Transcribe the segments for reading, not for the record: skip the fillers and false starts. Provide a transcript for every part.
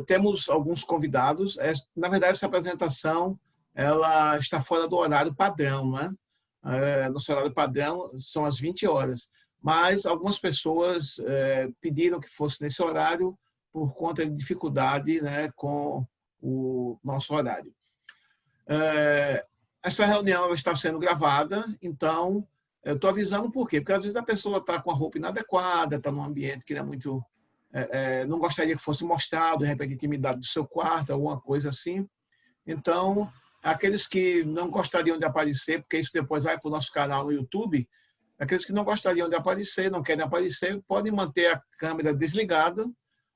Temos alguns convidados. Na verdade, essa apresentação ela está fora do horário padrão, né? Nosso horário padrão são as 20 horas, mas algumas pessoas pediram que fosse nesse horário por conta de dificuldade, né, com o nosso horário. Essa reunião está sendo gravada, então eu estou avisando por quê? Porque às vezes a pessoa está com a roupa inadequada, está num ambiente que não é muito... não gostaria que fosse mostrado, de repente, a intimidade do seu quarto, alguma coisa assim. Então, aqueles que não gostariam de aparecer, porque isso depois vai para o nosso canal no YouTube, aqueles que não gostariam de aparecer, não querem aparecer, podem manter a câmera desligada.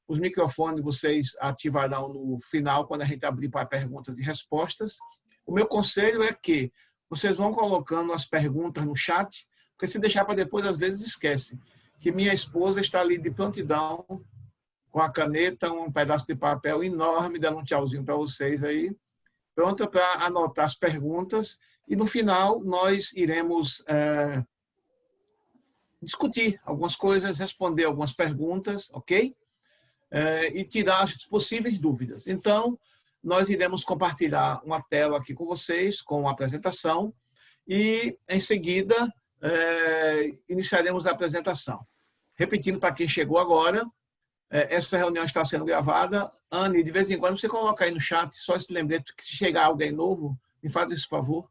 Os microfones vocês ativarão no final, quando a gente abrir para perguntas e respostas. O meu conselho é que vocês vão colocando as perguntas no chat, porque se deixar para depois, às vezes esquece. Que minha esposa está ali de prontidão, com a caneta, um pedaço de papel enorme, dando um tchauzinho para vocês aí, pronta para anotar as perguntas. E no final, nós iremos discutir algumas coisas, responder algumas perguntas, ok? E tirar as possíveis dúvidas. Então, nós iremos compartilhar uma tela aqui com vocês, com a apresentação, e, em seguida, iniciaremos a apresentação. Repetindo para quem chegou agora, essa reunião está sendo gravada. Anne, de vez em quando você coloca aí no chat, só esse lembrete que se chegar alguém novo, me faz esse favor,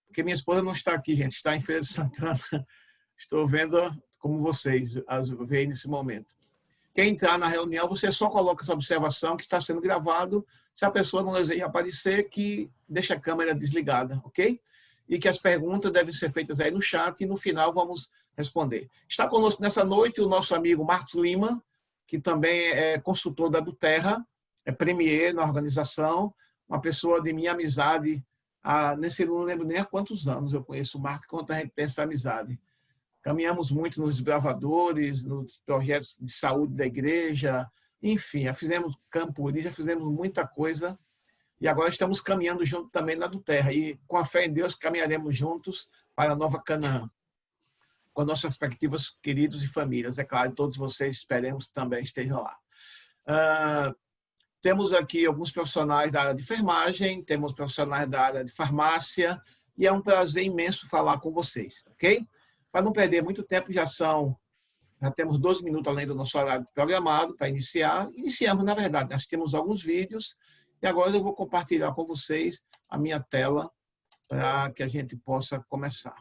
porque minha esposa não está aqui, gente, está em Feira de Santana. Estou vendo como vocês as veem nesse momento. Quem entrar na reunião, você só coloca essa observação que está sendo gravado. Se a pessoa não deseja aparecer, que deixa a câmera desligada, ok? E que as perguntas devem ser feitas aí no chat e no final vamos responder. Está conosco nessa noite o nosso amigo Marcos Lima, que também é consultor da Duterra, é premier na organização, uma pessoa de minha amizade, não lembro nem há quantos anos eu conheço o Marcos, quanto a gente tem essa amizade. Caminhamos muito nos desbravadores, nos projetos de saúde da igreja, enfim, já fizemos Campuri, já fizemos muita coisa, e agora estamos caminhando junto também na Duterra, e com a fé em Deus caminharemos juntos para a Nova Canaã, com nossos respectivos queridos e famílias. É claro, todos vocês esperemos também estejam lá. Temos aqui alguns profissionais da área de enfermagem, temos profissionais da área de farmácia, e é um prazer imenso falar com vocês, ok? Para não perder muito tempo, já temos 12 minutos além do nosso horário programado para iniciar. Iniciamos, na verdade, nós temos alguns vídeos, e agora eu vou compartilhar com vocês a minha tela para que a gente possa começar.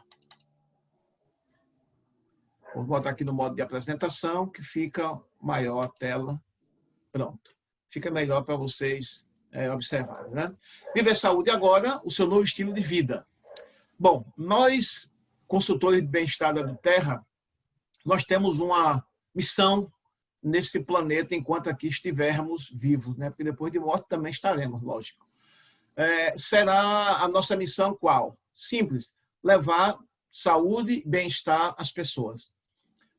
Vou botar aqui no modo de apresentação, que fica maior a tela. Pronto. Fica melhor para vocês observarem, né? Viver Saúde agora, o seu novo estilo de vida. Bom, nós, consultores de bem-estar da Duterra, nós temos uma missão nesse planeta enquanto aqui estivermos vivos, né? Porque depois de morte também estaremos, lógico. Será a nossa missão qual? Simples, levar saúde e bem-estar às pessoas.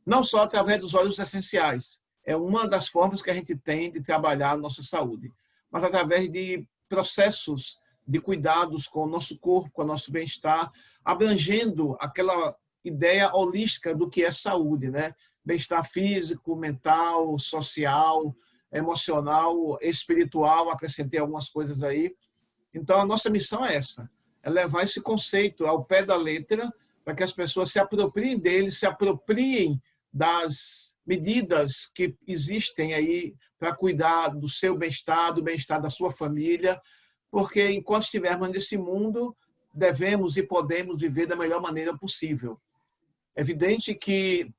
Não só através dos óleos essenciais, é uma das formas que a gente tem de trabalhar a nossa saúde, mas através de processos de cuidados com o nosso corpo, com o nosso bem-estar, abrangendo aquela ideia holística do que é saúde, né? Bem-estar físico, mental, social, emocional, espiritual, acrescentei algumas coisas aí. Então, a nossa missão é essa, é levar esse conceito ao pé da letra para que as pessoas se apropriem dele, se apropriem das medidas que existem aí para cuidar do seu bem-estar, do bem-estar da sua família, porque enquanto estivermos nesse mundo, devemos e podemos viver da melhor maneira possível. É evidente que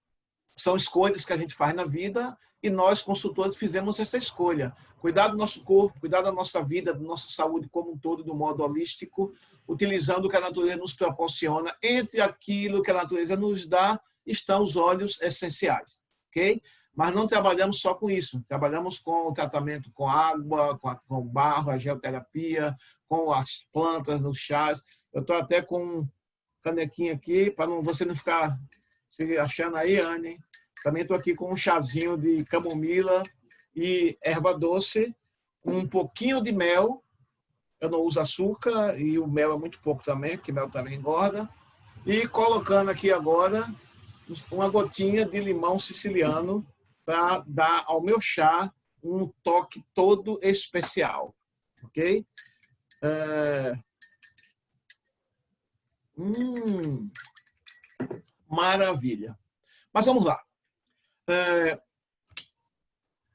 são escolhas que a gente faz na vida e nós, consultores, fizemos essa escolha. Cuidar do nosso corpo, cuidar da nossa vida, da nossa saúde como um todo, do modo holístico, utilizando o que a natureza nos proporciona. Entre aquilo que a natureza nos dá, estão os óleos essenciais, ok? Mas não trabalhamos só com isso. Trabalhamos com o tratamento com água, com barro, a geoterapia, com as plantas, nos chás. Eu estou até com um canequinho aqui, para você não ficar se achando aí, Anne. Também estou aqui com um chazinho de camomila e erva doce, um pouquinho de mel. Eu não uso açúcar e o mel é muito pouco também, porque mel também engorda. E colocando aqui agora uma gotinha de limão siciliano para dar ao meu chá um toque todo especial, ok? Maravilha. Mas vamos lá.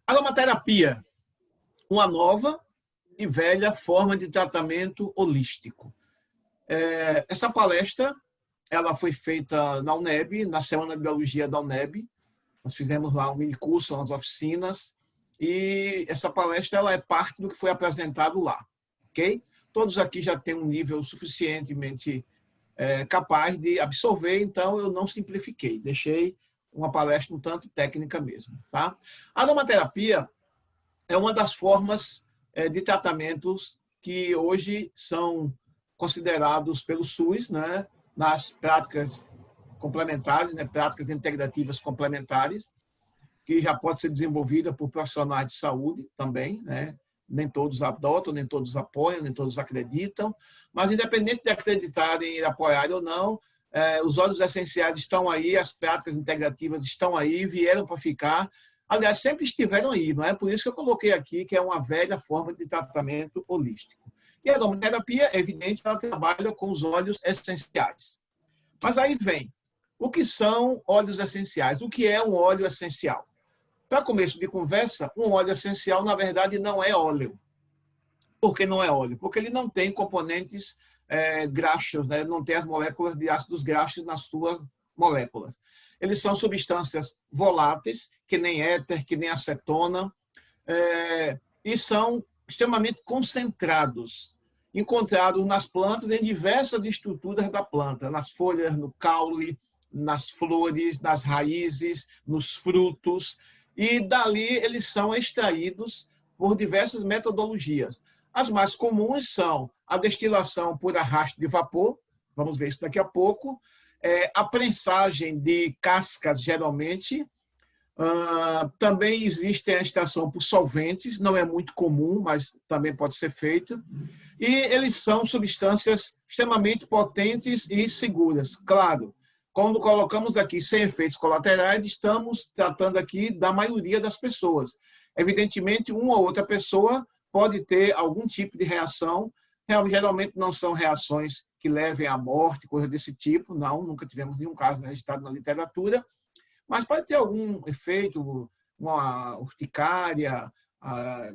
Aromaterapia, uma nova e velha forma de tratamento holístico. Essa palestra ela foi feita na UNEB, na Semana de Biologia da UNEB. Nós fizemos lá um mini curso, umas oficinas, e essa palestra ela é parte do que foi apresentado lá, ok? Todos aqui já têm um nível suficientemente capaz de absorver, então eu não simplifiquei, deixei uma palestra um tanto técnica mesmo, tá? A aromaterapia é uma das formas de tratamentos que hoje são considerados pelo SUS, né, nas práticas complementares, né, práticas integrativas complementares, que já pode ser desenvolvida por profissionais de saúde também, né? Nem todos adotam, nem todos apoiam, nem todos acreditam, mas independente de acreditarem e apoiarem ou não, os óleos essenciais estão aí, as práticas integrativas estão aí, vieram para ficar, aliás, sempre estiveram aí, não é? Por isso que eu coloquei aqui que é uma velha forma de tratamento holístico. E a aromaterapia, é evidente, ela trabalha com os óleos essenciais. Mas aí vem, o que são óleos essenciais? O que é um óleo essencial? Para começo de conversa, um óleo essencial, na verdade, não é óleo. Por que não é óleo? Porque ele não tem componentes graxos, né? Não tem as moléculas de ácidos graxos nas suas moléculas. Eles são substâncias voláteis, que nem éter, que nem acetona, e são extremamente concentrados, encontrados nas plantas em diversas estruturas da planta, nas folhas, no caule, nas flores, nas raízes, nos frutos, e dali eles são extraídos por diversas metodologias. As mais comuns são a destilação por arrasto de vapor, vamos ver isso daqui a pouco, a prensagem de cascas, geralmente. Também existe a extração por solventes, não é muito comum, mas também pode ser feito. E eles são substâncias extremamente potentes e seguras. Claro, quando colocamos aqui sem efeitos colaterais, estamos tratando aqui da maioria das pessoas. Evidentemente, uma ou outra pessoa pode ter algum tipo de reação. Geralmente não são reações que levem à morte, coisa desse tipo. Não, nunca tivemos nenhum caso registrado na literatura. Mas pode ter algum efeito, uma urticária,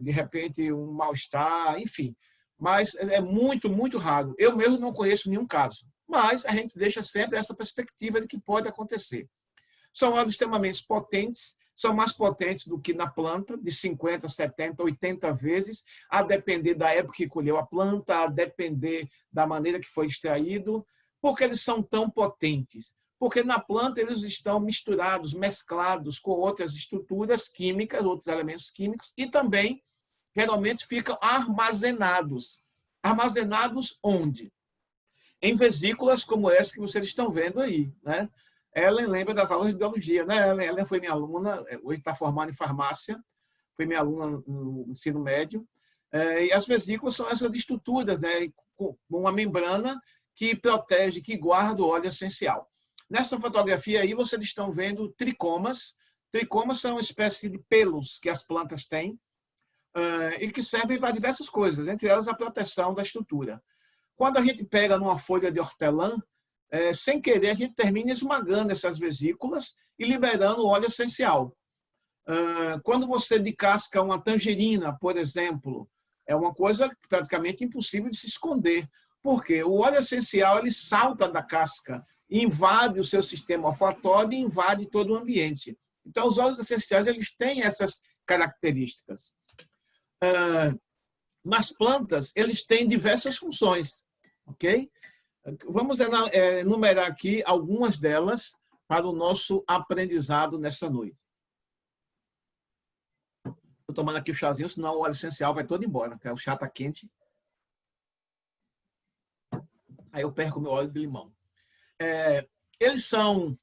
de repente um mal-estar, enfim. Mas é muito, muito raro. Eu mesmo não conheço nenhum caso. Mas a gente deixa sempre essa perspectiva de que pode acontecer. São óleos extremamente potentes, são mais potentes do que na planta, de 50, 70, 80 vezes, a depender da época que colheu a planta, a depender da maneira que foi extraído. Por que eles são tão potentes? Porque na planta eles estão misturados, mesclados com outras estruturas químicas, outros elementos químicos, e também, geralmente, ficam armazenados. Armazenados onde? Em vesículas como essa que vocês estão vendo aí, né? Ellen lembra das aulas de biologia, né? Ellen foi minha aluna, hoje está formada em farmácia, foi minha aluna no ensino médio, e as vesículas são essas estruturas, né? Com uma membrana que protege, que guarda o óleo essencial. Nessa fotografia aí, vocês estão vendo tricomas. Tricomas são uma espécie de pelos que as plantas têm e que servem para diversas coisas, entre elas a proteção da estrutura. Quando a gente pega numa folha de hortelã, sem querer, a gente termina esmagando essas vesículas e liberando o óleo essencial. Quando você descasca uma tangerina, por exemplo, é uma coisa praticamente impossível de se esconder, porque o óleo essencial ele salta da casca, invade o seu sistema olfatório e invade todo o ambiente. Então, os óleos essenciais eles têm essas características. Nas plantas, eles têm diversas funções, ok? Vamos enumerar aqui algumas delas para o nosso aprendizado nessa noite. Estou tomando aqui o chazinho, senão o óleo essencial vai todo embora, porque o chá está quente. Aí eu perco o meu óleo de limão. Eles são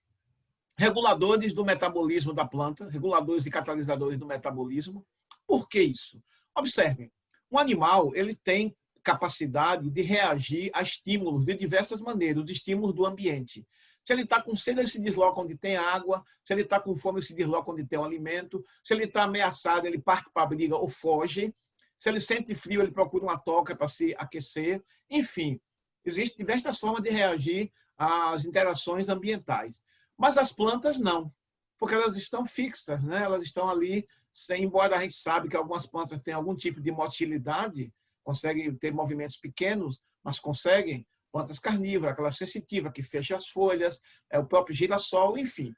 reguladores do metabolismo da planta, reguladores e catalisadores do metabolismo. Por que isso? Observem, um animal ele tem capacidade de reagir a estímulos de diversas maneiras, os estímulos do ambiente. Se ele está com sede, ele se desloca onde tem água. Se ele está com fome, ele se desloca onde tem um alimento. Se ele está ameaçado, ele parte para a briga ou foge. Se ele sente frio, ele procura uma toca para se aquecer. Enfim, existem diversas formas de reagir às interações ambientais. Mas as plantas não, porque elas estão fixas, né? Elas estão ali, embora a gente sabe que algumas plantas têm algum tipo de motilidade, conseguem ter movimentos pequenos, mas conseguem. Plantas carnívoras, aquela sensitiva que fecha as folhas, o próprio girassol, enfim.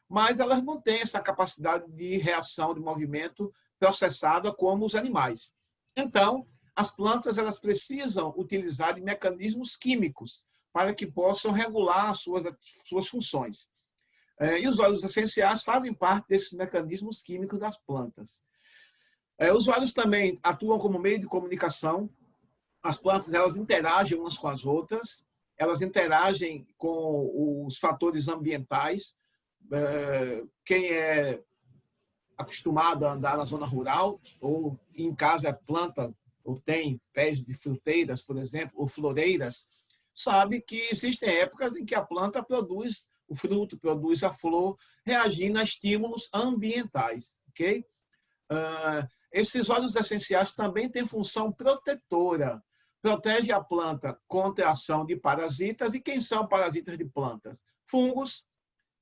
Mas elas não têm essa capacidade de reação, de movimento processada como os animais. Então, as plantas elas precisam utilizar de mecanismos químicos para que possam regular as suas funções. E os óleos essenciais fazem parte desses mecanismos químicos das plantas. Os óleos também atuam como meio de comunicação. As plantas elas interagem umas com as outras, elas interagem com os fatores ambientais. Quem é acostumado a andar na zona rural, ou em casa planta, ou tem pés de fruteiras, por exemplo, ou floreiras, sabe que existem épocas em que a planta produz o fruto, produz a flor, reagindo a estímulos ambientais. Okay? Esses óleos essenciais também têm função protetora. Protege a planta contra a ação de parasitas. E quem são parasitas de plantas? Fungos,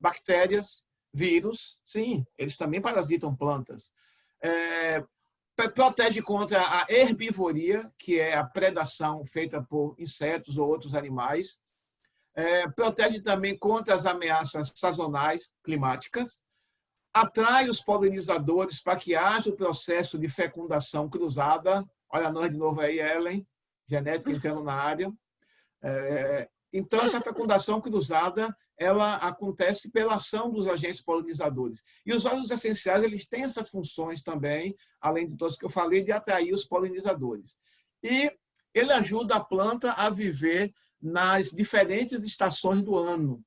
bactérias, vírus. Sim, eles também parasitam plantas. Protege contra a herbivoria, que é a predação feita por insetos ou outros animais. Protege também contra as ameaças sazonais climáticas. Atrai os polinizadores para que haja o processo de fecundação cruzada. Olha nós de novo aí, Ellen. Genética entrando na área. Então, essa fecundação cruzada ela acontece pela ação dos agentes polinizadores. E os óleos essenciais eles têm essas funções também, além de todas que eu falei, de atrair os polinizadores. E ele ajuda a planta a viver nas diferentes estações do ano.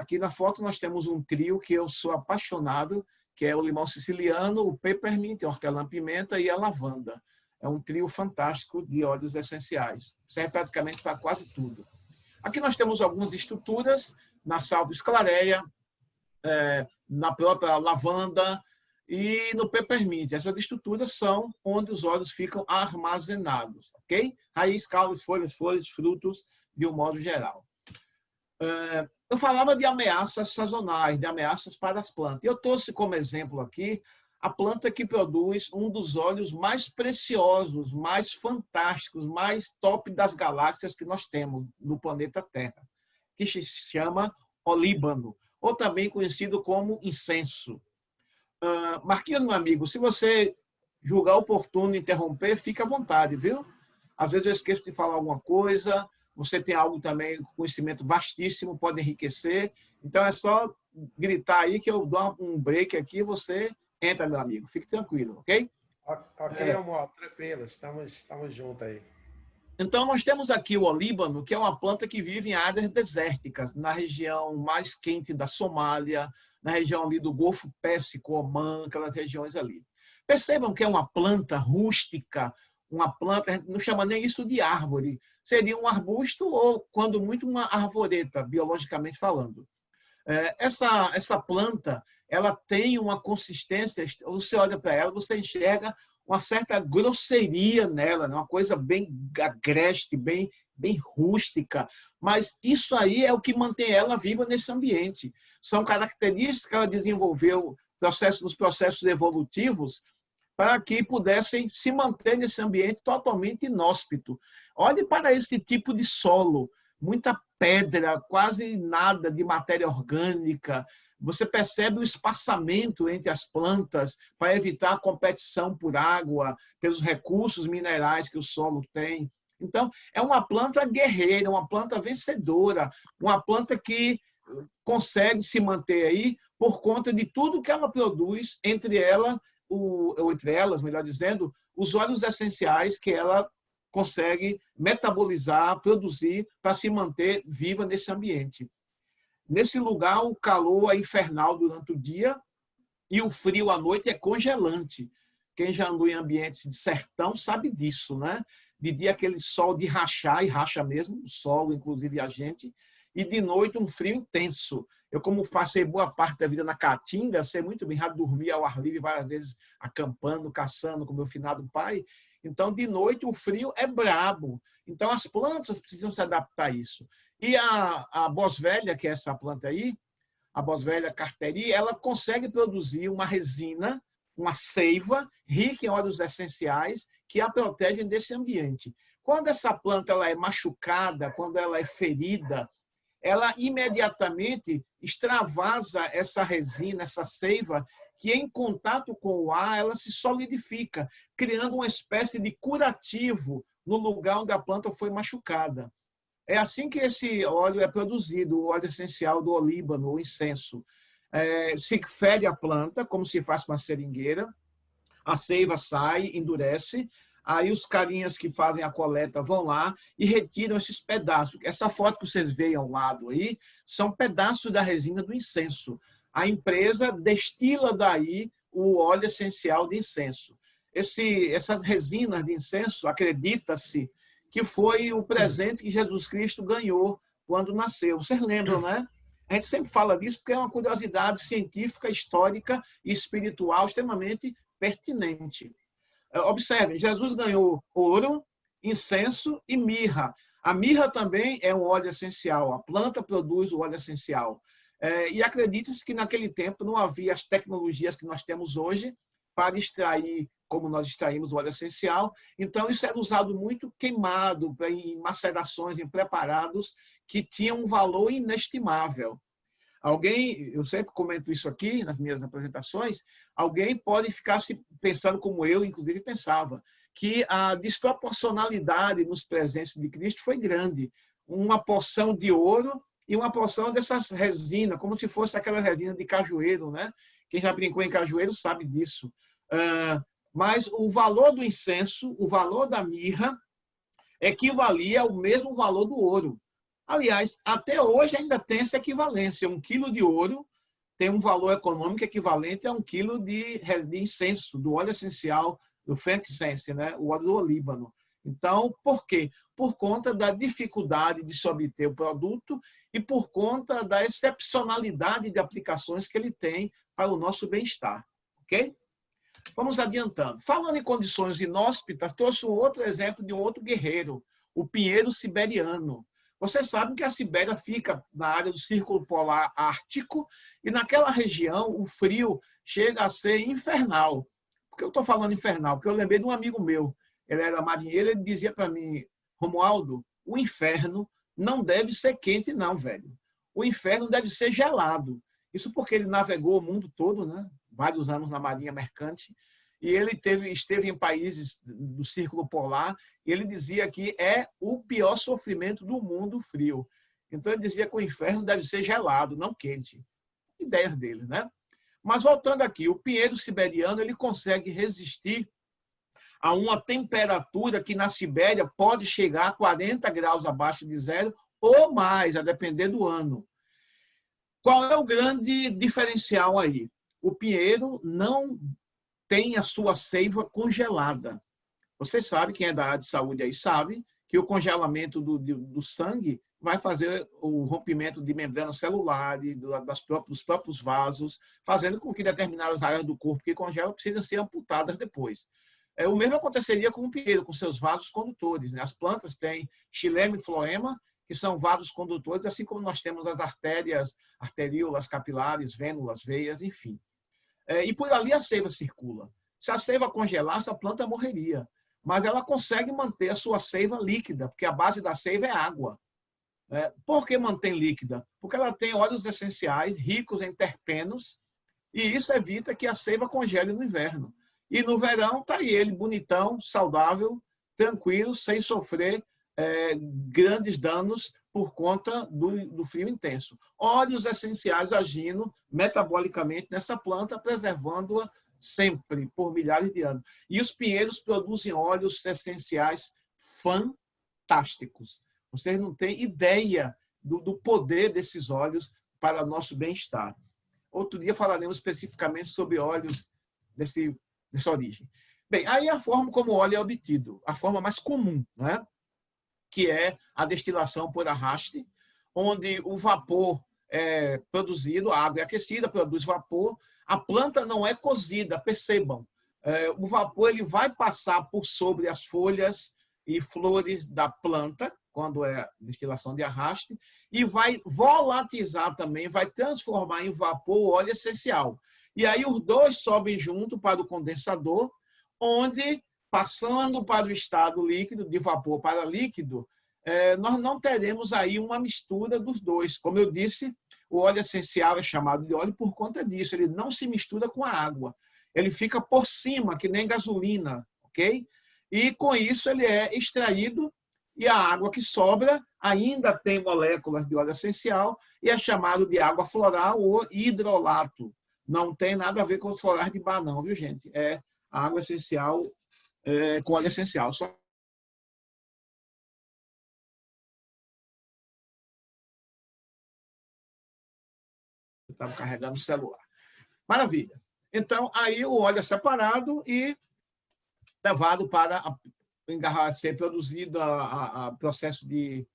Aqui na foto nós temos um trio que eu sou apaixonado, que é o limão siciliano, o peppermint, a hortelã-pimenta e a lavanda. É um trio fantástico de óleos essenciais. Serve praticamente para quase tudo. Aqui nós temos algumas estruturas na salvia esclareia, na própria lavanda e no peppermint. Essas estruturas são onde os óleos ficam armazenados. Okay? Raiz, caule, folhas, frutos, de um modo geral. Eu falava de ameaças sazonais, de ameaças para as plantas. Eu trouxe como exemplo aqui a planta que produz um dos óleos mais preciosos, mais fantásticos, mais top das galáxias que nós temos no planeta Terra, que se chama olíbano, ou também conhecido como incenso. Marquinhos, meu amigo, se você julgar oportuno interromper, fica à vontade, viu? Às vezes eu esqueço de falar alguma coisa, você tem algo também, conhecimento vastíssimo, pode enriquecer. Então é só gritar aí que eu dou um break aqui e você entra, meu amigo. Fique tranquilo, ok? Ok, amor, tranquilo. Estamos juntos aí. Então, nós temos aqui o olíbano, que é uma planta que vive em áreas desérticas, na região mais quente da Somália, na região ali do Golfo Pérsico, Omã, aquelas regiões ali. Percebam que é uma planta rústica, uma planta, a gente não chama nem isso de árvore, seria um arbusto ou, quando muito, uma arvoreta, biologicamente falando. Essa planta, ela tem uma consistência, você olha para ela, você enxerga uma certa grosseria nela, uma coisa bem agreste, bem rústica, mas isso aí é o que mantém ela viva nesse ambiente. São características que ela desenvolveu nos processos evolutivos para que pudessem se manter nesse ambiente totalmente inóspito. Olhe para esse tipo de solo, muita pedra, quase nada de matéria orgânica. Você percebe o espaçamento entre as plantas para evitar a competição por água, pelos recursos minerais que o solo tem. Então, é uma planta guerreira, uma planta vencedora, uma planta que consegue se manter aí por conta de tudo que ela produz, entre elas, melhor dizendo, os óleos essenciais que ela consegue metabolizar, produzir para se manter viva nesse ambiente. Nesse lugar, o calor é infernal durante o dia e o frio à noite é congelante. Quem já andou em ambientes de sertão sabe disso, né? De dia aquele sol de rachar, e racha mesmo, o solo, inclusive a gente, e de noite um frio intenso. Eu, como passei boa parte da vida na Caatinga, sei muito bem, já dormi ao ar livre várias vezes, acampando, caçando com meu finado pai. Então, de noite, o frio é brabo. Então, as plantas precisam se adaptar a isso. E a boswellia, que é essa planta aí, a Boswellia carteri, ela consegue produzir uma resina, uma seiva rica em óleos essenciais que a protegem desse ambiente. Quando essa planta ela é machucada, quando ela é ferida, ela imediatamente extravasa essa resina, essa seiva, que em contato com o ar, ela se solidifica, criando uma espécie de curativo no lugar onde a planta foi machucada. É assim que esse óleo é produzido, o óleo essencial do olíbano, o incenso. Se fere a planta, como se faz com a seringueira, a seiva sai, endurece, aí os carinhas que fazem a coleta vão lá e retiram esses pedaços. Essa foto que vocês veem ao lado aí são pedaços da resina do incenso. A empresa destila daí o óleo essencial de incenso. Essas resinas de incenso, acredita-se, que foi o presente que Jesus Cristo ganhou quando nasceu. Vocês lembram, né? A gente sempre fala disso porque é uma curiosidade científica, histórica e espiritual extremamente pertinente. Observem, Jesus ganhou ouro, incenso e mirra. A mirra também é um óleo essencial. A planta produz o óleo essencial. E acredita-se que naquele tempo não havia as tecnologias que nós temos hoje para extrair, como nós extraímos o óleo essencial. Então, isso era usado muito queimado, em macerações, em preparados que tinham um valor inestimável. Alguém, eu sempre comento isso aqui nas minhas apresentações, alguém pode ficar se pensando como eu, inclusive, pensava, que a desproporcionalidade nos presentes de Cristo foi grande. Uma porção de ouro e uma porção dessas resinas, como se fosse aquela resina de cajueiro, né? Quem já brincou em cajueiro sabe disso. Mas o valor do incenso, o valor da mirra, equivalia ao mesmo valor do ouro. Aliás, até hoje ainda tem essa equivalência. 1 quilo de ouro tem um valor econômico equivalente a 1 quilo de incenso, do óleo essencial, do frankincense, né? O óleo do olíbano. Então, por quê? Por conta da dificuldade de se obter o produto e por conta da excepcionalidade de aplicações que ele tem para o nosso bem-estar. Ok? Vamos adiantando. Falando em condições inóspitas, trouxe um outro exemplo de um outro guerreiro, o pinheiro siberiano. Vocês sabem que a Sibéria fica na área do Círculo Polar Ártico e naquela região o frio chega a ser infernal. Por que eu estou falando infernal? Porque eu lembrei de um amigo meu, ele era marinheiro, ele dizia para mim, Romualdo, o inferno não deve ser quente não, velho. O inferno deve ser gelado. Isso porque ele navegou o mundo todo, né? Vários anos na marinha mercante, e ele esteve em países do Círculo Polar, e ele dizia que é o pior sofrimento do mundo frio. Então, ele dizia que o inferno deve ser gelado, não quente. Ideias dele, né? Mas, voltando aqui, o pinheiro siberiano ele consegue resistir a uma temperatura que na Sibéria pode chegar a 40 graus abaixo de zero ou mais, a depender do ano. Qual é o grande diferencial aí? O pinheiro não tem a sua seiva congelada. Você sabe, quem é da área de saúde aí sabe, que o congelamento do sangue vai fazer o rompimento de membranas celulares, dos próprios vasos, fazendo com que determinadas áreas do corpo que congelam precisam ser amputadas depois. O mesmo aconteceria com o pinheiro, com seus vasos condutores, né? As plantas têm xilema e floema, que são vasos condutores, assim como nós temos as artérias, arteríolas, capilares, vênulas, veias, enfim. E por ali a seiva circula. Se a seiva congelasse, a planta morreria. Mas ela consegue manter a sua seiva líquida, porque a base da seiva é água. Por que mantém líquida? Porque ela tem óleos essenciais ricos em terpenos, e isso evita que a seiva congele no inverno. E no verão está aí ele, bonitão, saudável, tranquilo, sem sofrer grandes danos por conta do frio intenso. Óleos essenciais agindo metabolicamente nessa planta, preservando-a sempre, por milhares de anos. E os pinheiros produzem óleos essenciais fantásticos. Vocês não têm ideia do poder desses óleos para nosso bem-estar. Outro dia falaremos especificamente sobre óleos dessa origem. Bem, aí a forma como o óleo é obtido, a forma mais comum, né? Que é a destilação por arraste, onde o vapor é produzido, a água é aquecida, produz vapor, a planta não é cozida, percebam. O vapor ele vai passar por sobre as folhas e flores da planta, quando é destilação de arraste, e vai volatilizar também, vai transformar em vapor óleo essencial. E aí os dois sobem junto para o condensador, onde, passando para o estado líquido, de vapor para líquido, nós não teremos aí uma mistura dos dois. Como eu disse, o óleo essencial é chamado de óleo por conta disso, ele não se mistura com a água. Ele fica por cima, que nem gasolina, ok? E com isso ele é extraído e a água que sobra ainda tem moléculas de óleo essencial e é chamado de água floral ou hidrolato. Não tem nada a ver com os florais de bar, não, viu, gente? É água essencial com óleo essencial. Só estava carregando o celular. Maravilha. Então, aí o óleo é separado e levado para ser produzido a processo de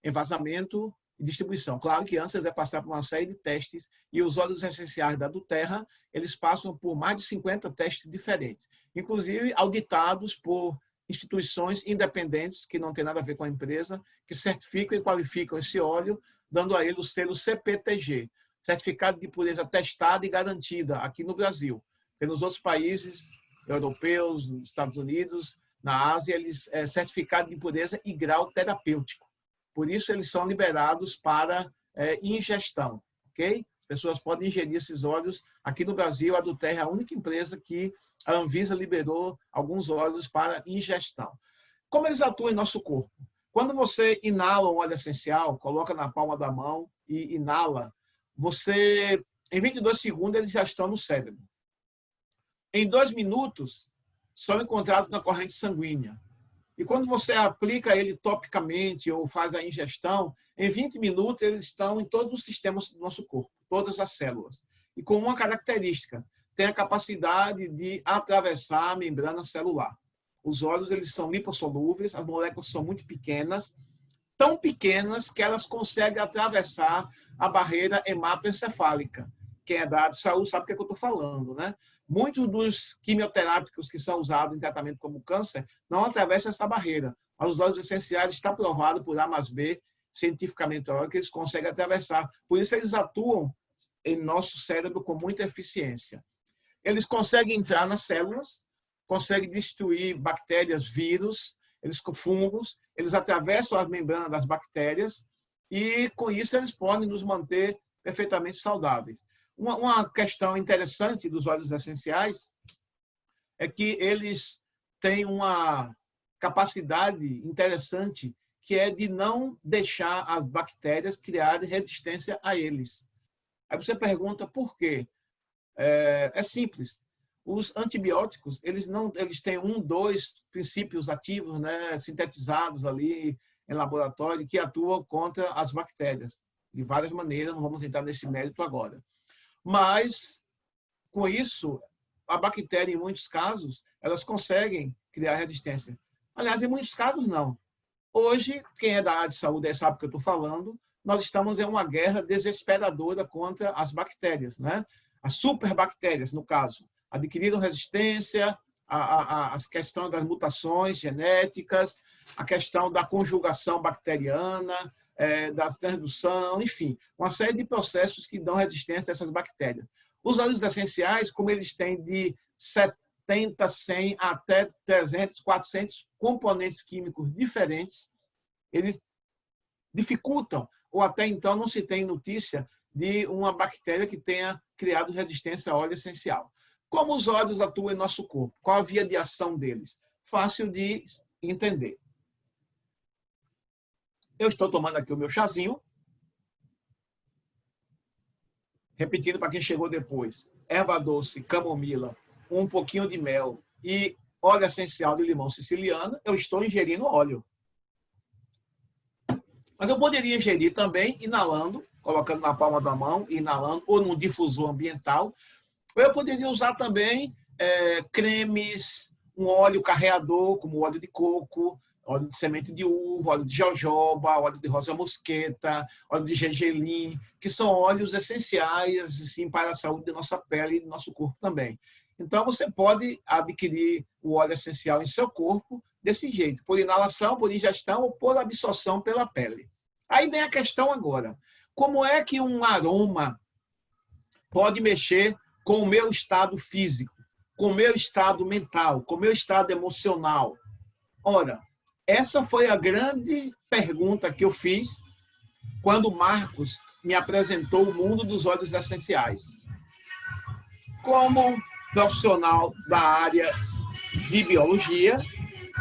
envasamento e distribuição. Claro que antes é passar por uma série de testes e os óleos essenciais da Duterra, eles passam por mais de 50 testes diferentes, inclusive auditados por instituições independentes, que não tem nada a ver com a empresa, que certificam e qualificam esse óleo, dando a ele o selo CPTG, Certificado de Pureza Testada e Garantida, aqui no Brasil. Porque nos outros países europeus, nos Estados Unidos, na Ásia, eles certificado de pureza e grau terapêutico. Por isso, eles são liberados para ingestão, ok? As pessoas podem ingerir esses óleos. Aqui no Brasil, a Duterra é a única empresa que a Anvisa liberou alguns óleos para ingestão. Como eles atuam em nosso corpo? Quando você inala um óleo essencial, coloca na palma da mão e inala, em 22 segundos, eles já estão no cérebro. Em 2 minutos, são encontrados na corrente sanguínea. E quando você aplica ele topicamente ou faz a ingestão, em 20 minutos eles estão em todos os sistemas do nosso corpo, todas as células. E com uma característica, tem a capacidade de atravessar a membrana celular. Os óleos eles são lipossolúveis, as moléculas são muito pequenas, tão pequenas que elas conseguem atravessar a barreira hematoencefálica. Quem é da área de saúde sabe o que eu estou falando, né? Muitos dos quimioterápicos que são usados em tratamento como câncer não atravessam essa barreira. Os óleos essenciais está provado por A mais B, cientificamente, que eles conseguem atravessar. Por isso, eles atuam em nosso cérebro com muita eficiência. Eles conseguem entrar nas células, conseguem destruir bactérias, vírus, fungos, eles atravessam as membranas das bactérias e, com isso, eles podem nos manter perfeitamente saudáveis. Uma questão interessante dos óleos essenciais é que eles têm uma capacidade interessante que é de não deixar as bactérias criarem resistência a eles. Aí você pergunta por quê? É simples. Os antibióticos, eles têm 1, 2 princípios ativos, né, sintetizados ali em laboratório que atuam contra as bactérias de várias maneiras, não vamos entrar nesse mérito agora. Mas, com isso, a bactéria, em muitos casos, elas conseguem criar resistência. Aliás, em muitos casos, não. Hoje, quem é da área de saúde sabe o que eu estou falando, nós estamos em uma guerra desesperadora contra as bactérias, né? As superbactérias, no caso, adquiriram resistência, a questão das mutações genéticas, a questão da conjugação bacteriana, da transdução, enfim, uma série de processos que dão resistência a essas bactérias. Os óleos essenciais, como eles têm de 70, 100 até 300, 400 componentes químicos diferentes, eles dificultam, ou até então não se tem notícia de uma bactéria que tenha criado resistência a óleo essencial. Como os óleos atuam em nosso corpo? Qual a via de ação deles? Fácil de entender. Eu estou tomando aqui o meu chazinho. Repetindo para quem chegou depois. Erva doce, camomila, um pouquinho de mel e óleo essencial de limão siciliano. Eu estou ingerindo óleo. Mas eu poderia ingerir também inalando, colocando na palma da mão, inalando, ou num difusor ambiental. Ou eu poderia usar também cremes, um óleo carreador, como óleo de coco, óleo de semente de uva, óleo de jojoba, óleo de rosa mosqueta, óleo de gergelim, que são óleos essenciais assim, para a saúde da nossa pele e do nosso corpo também. Então, você pode adquirir o óleo essencial em seu corpo desse jeito, por inalação, por ingestão ou por absorção pela pele. Aí vem a questão agora. Como é que um aroma pode mexer com o meu estado físico, com o meu estado mental, com o meu estado emocional? Ora, essa foi a grande pergunta que eu fiz quando Marcos me apresentou o mundo dos óleos essenciais. Como profissional da área de biologia,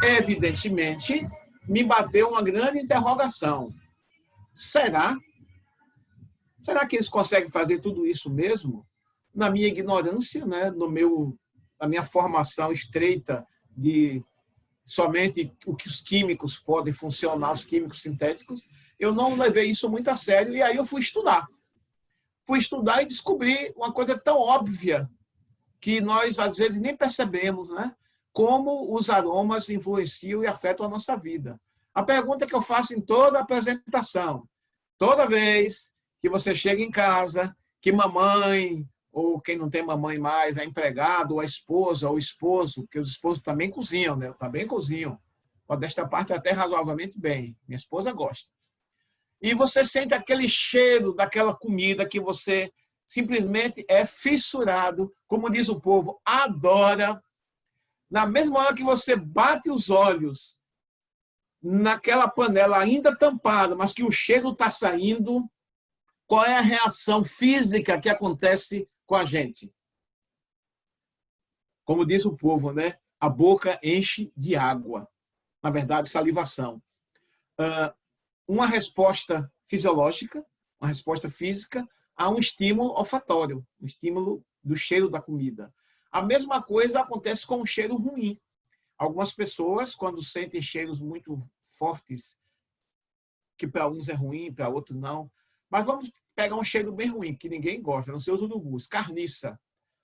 evidentemente, me bateu uma grande interrogação. Será? Será que eles conseguem fazer tudo isso mesmo? Na minha ignorância, né, na minha formação estreita de somente o que os químicos podem funcionar, os químicos sintéticos, eu não levei isso muito a sério e aí eu fui estudar. Fui estudar e descobri uma coisa tão óbvia que nós, às vezes, nem percebemos, né? Como os aromas influenciam e afetam a nossa vida. A pergunta que eu faço em toda apresentação, toda vez que você chega em casa, que mamãe, ou quem não tem mamãe mais, a empregada, ou a esposa, ou o esposo, porque os esposos também cozinham, né? Eu também cozinho. Desta parte até razoavelmente bem. Minha esposa gosta. E você sente aquele cheiro daquela comida que você simplesmente é fissurado, como diz o povo, adora. Na mesma hora que você bate os olhos naquela panela ainda tampada, mas que o cheiro está saindo, qual é a reação física que acontece com a gente? Como diz o povo, né? A boca enche de água. Na verdade, salivação. Uma resposta fisiológica, uma resposta física a um estímulo olfatório, um estímulo do cheiro da comida. A mesma coisa acontece com o cheiro ruim. Algumas pessoas, quando sentem cheiros muito fortes, que para uns é ruim, para outros não, mas vamos pegar um cheiro bem ruim, que ninguém gosta, não sei os urubus, carniça.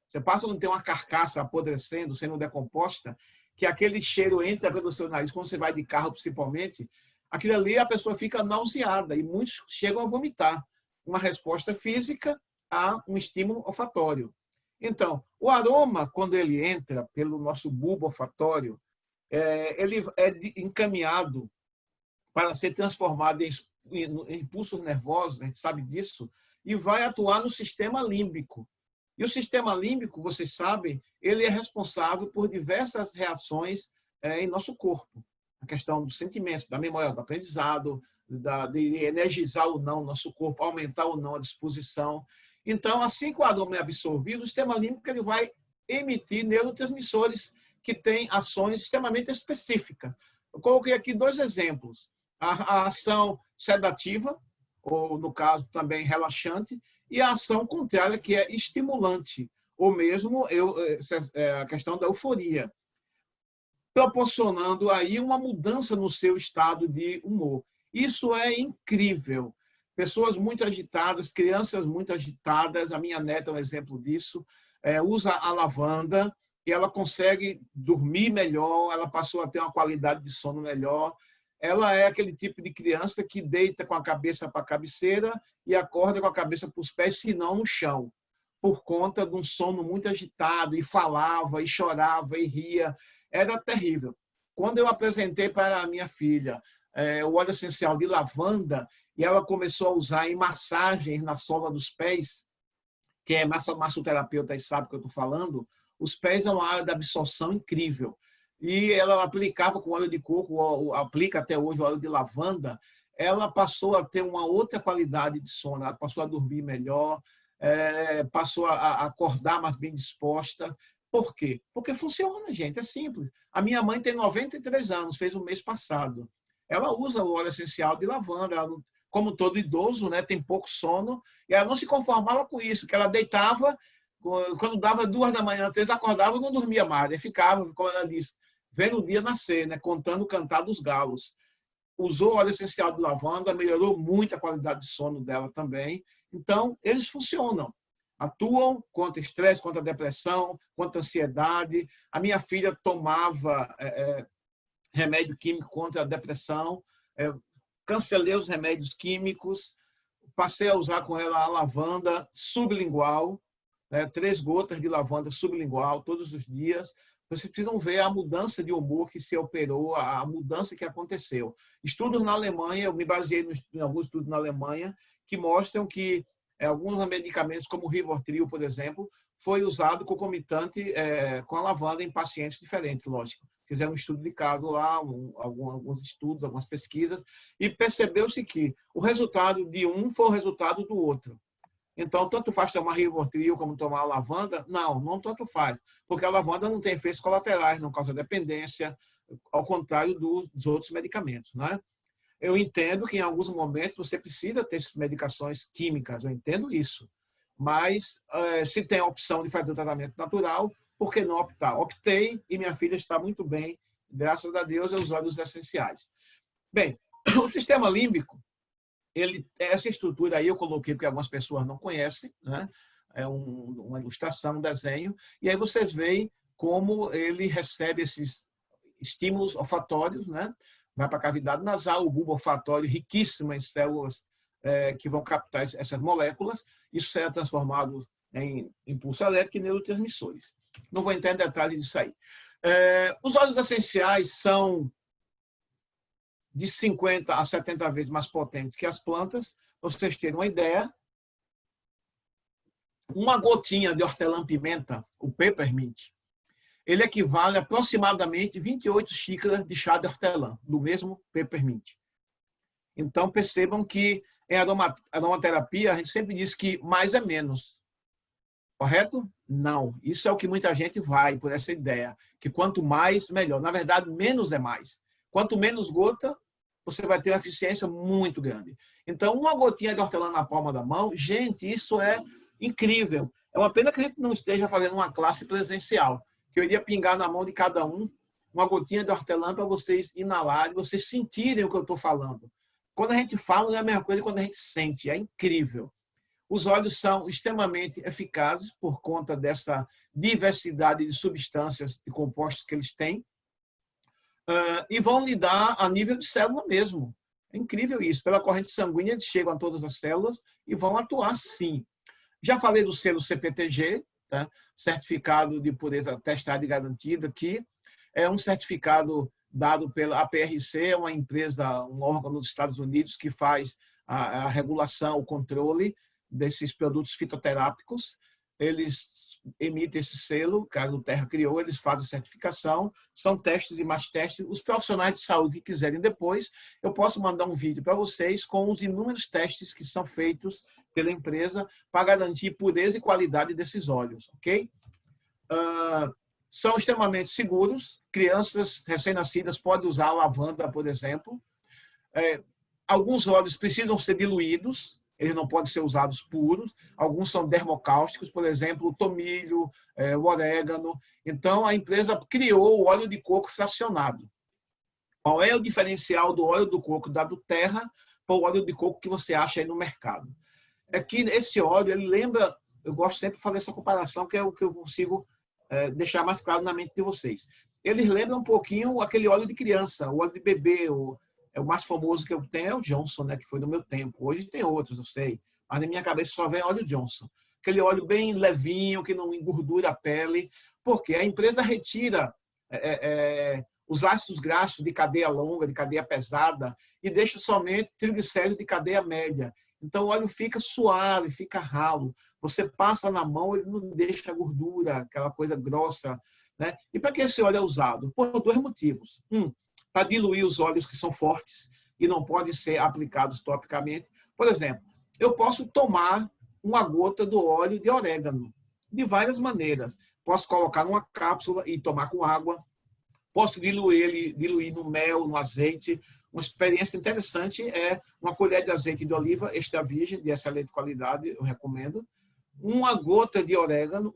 Você passa onde tem uma carcaça apodrecendo, sendo decomposta, que aquele cheiro entra pelo seu nariz, quando você vai de carro principalmente, aquilo ali a pessoa fica nauseada e muitos chegam a vomitar. Uma resposta física a um estímulo olfatório. Então, o aroma, quando ele entra pelo nosso bulbo olfatório, ele é encaminhado para ser transformado em impulsos nervosos, a gente sabe disso, e vai atuar no sistema límbico. E o sistema límbico, vocês sabem, ele é responsável por diversas reações em nosso corpo. A questão dos sentimentos, da memória, do aprendizado, de energizar ou não o nosso corpo, aumentar ou não a disposição. Então, assim que o aroma é absorvido, o sistema límbico ele vai emitir neurotransmissores que têm ações extremamente específicas. Eu coloquei aqui 2 exemplos. A ação sedativa, ou no caso também relaxante, e a ação contrária, que é estimulante, ou mesmo a questão da euforia, proporcionando aí uma mudança no seu estado de humor. Isso é incrível. Pessoas muito agitadas, crianças muito agitadas, a minha neta é um exemplo disso, usa a lavanda e ela consegue dormir melhor, ela passou a ter uma qualidade de sono melhor. Ela é aquele tipo de criança que deita com a cabeça para a cabeceira e acorda com a cabeça para os pés, se não no chão, por conta de um sono muito agitado, e falava, e chorava, e ria. Era terrível. Quando eu apresentei para a minha filha o óleo essencial de lavanda, e ela começou a usar em massagens na sola dos pés, que é massoterapeuta e sabe o que eu estou falando, os pés é uma área de absorção incrível. E ela aplicava com óleo de coco, aplica até hoje o óleo de lavanda, ela passou a ter uma outra qualidade de sono, ela passou a dormir melhor, passou a acordar mais bem disposta. Por quê? Porque funciona, gente, é simples. A minha mãe tem 93 anos, fez o mês passado. Ela usa o óleo essencial de lavanda, ela, como todo idoso, né, tem pouco sono, e ela não se conformava com isso, que ela deitava, quando dava 2 da manhã, 3, acordava e não dormia mais, e ficava, como ela disse, vendo o dia nascer, né, contando o cantar dos galos. Usou óleo essencial de lavanda, melhorou muito a qualidade de sono dela também. Então, eles funcionam. Atuam contra estresse, contra depressão, contra ansiedade. A minha filha tomava remédio químico contra a depressão, cancelei os remédios químicos, passei a usar com ela a lavanda sublingual, 3 gotas de lavanda sublingual todos os dias. Vocês precisam ver a mudança de humor que se operou, a mudança que aconteceu. Estudos na Alemanha, eu me baseei em alguns estudos na Alemanha, que mostram que alguns medicamentos, como o Rivotril, por exemplo, foi usado concomitante com a lavanda em pacientes diferentes, lógico. Fizeram um estudo de caso lá, alguns estudos, algumas pesquisas, e percebeu-se que o resultado de um foi o resultado do outro. Então, tanto faz tomar Rivotril como tomar lavanda? Não tanto faz, porque a lavanda não tem efeitos colaterais, não causa dependência, ao contrário dos outros medicamentos, né? Eu entendo que em alguns momentos você precisa ter essas medicações químicas, eu entendo isso. Mas se tem a opção de fazer o tratamento natural, por que não optar? Optei e minha filha está muito bem, graças a Deus, aos óleos essenciais. Bem, o sistema límbico, essa estrutura aí eu coloquei porque algumas pessoas não conhecem, né? É uma ilustração, um desenho, e aí vocês veem como ele recebe esses estímulos olfatórios, né? Vai para a cavidade nasal, o bulbo olfatório riquíssimo em células que vão captar essas moléculas, isso será transformado em impulso elétrico e neurotransmissores. Não vou entrar em detalhes disso aí. Os óleos essenciais são de 50 a 70 vezes mais potentes que as plantas. Para vocês terem uma ideia, uma gotinha de hortelã-pimenta, o peppermint, ele equivale a aproximadamente 28 xícaras de chá de hortelã, do mesmo peppermint. Então, percebam que em aromaterapia, a gente sempre diz que mais é menos. Correto? Não. Isso é o que muita gente vai por essa ideia, que quanto mais, melhor. Na verdade, menos é mais. Quanto menos gota, você vai ter uma eficiência muito grande. Então, uma gotinha de hortelã na palma da mão, gente, isso é incrível. É uma pena que a gente não esteja fazendo uma classe presencial, que eu iria pingar na mão de cada um uma gotinha de hortelã para vocês inalarem, vocês sentirem o que eu estou falando. Quando a gente fala, não é a mesma coisa que quando a gente sente. É incrível. Os óleos são extremamente eficazes por conta dessa diversidade de substâncias e compostos que eles têm e vão lidar a nível de célula mesmo. É incrível isso. Pela corrente sanguínea, eles chegam a todas as células e vão atuar sim. Já falei do selo CPTG, tá? Certificado de pureza testada e garantida, que é um certificado dado pela APRC, é uma empresa, um órgão nos Estados Unidos que faz a regulação, o controle desses produtos fitoterápicos. Eles emitem esse selo, caso o Terra criou, eles fazem a certificação, são testes e mais testes. Os profissionais de saúde que quiserem depois, eu posso mandar um vídeo para vocês com os inúmeros testes que são feitos pela empresa para garantir pureza e qualidade desses óleos, ok? São extremamente seguros. Crianças recém-nascidas podem usar a lavanda, por exemplo. Alguns óleos precisam ser diluídos, eles não podem ser usados puros. Alguns são dermocáusticos, por exemplo, o tomilho, o orégano. Então, a empresa criou o óleo de coco fracionado. Qual é o diferencial do óleo do coco da do Terra para o óleo de coco que você acha aí no mercado? É que esse óleo, ele lembra, eu gosto sempre de fazer essa comparação, que é o que eu consigo deixar mais claro na mente de vocês. Eles lembram um pouquinho aquele óleo de criança, o óleo de bebê. O mais famoso que eu tenho é o Johnson, né, que foi do meu tempo. Hoje tem outros, eu sei, mas na minha cabeça só vem óleo Johnson. Aquele óleo bem levinho, que não engordura a pele, porque a empresa retira os ácidos graxos de cadeia longa, de cadeia pesada, e deixa somente triglicéridos de cadeia média. Então, o óleo fica suave, fica ralo. Você passa na mão, ele não deixa gordura, aquela coisa grossa, né? E para que esse óleo é usado? Por 2 motivos. Para diluir os óleos que são fortes e não podem ser aplicados topicamente. Por exemplo, eu posso tomar uma gota do óleo de orégano de várias maneiras. Posso colocar numa cápsula e tomar com água. Posso diluir no mel, no azeite. Uma experiência interessante é uma colher de azeite de oliva extra virgem, de excelente qualidade, eu recomendo. Uma gota de orégano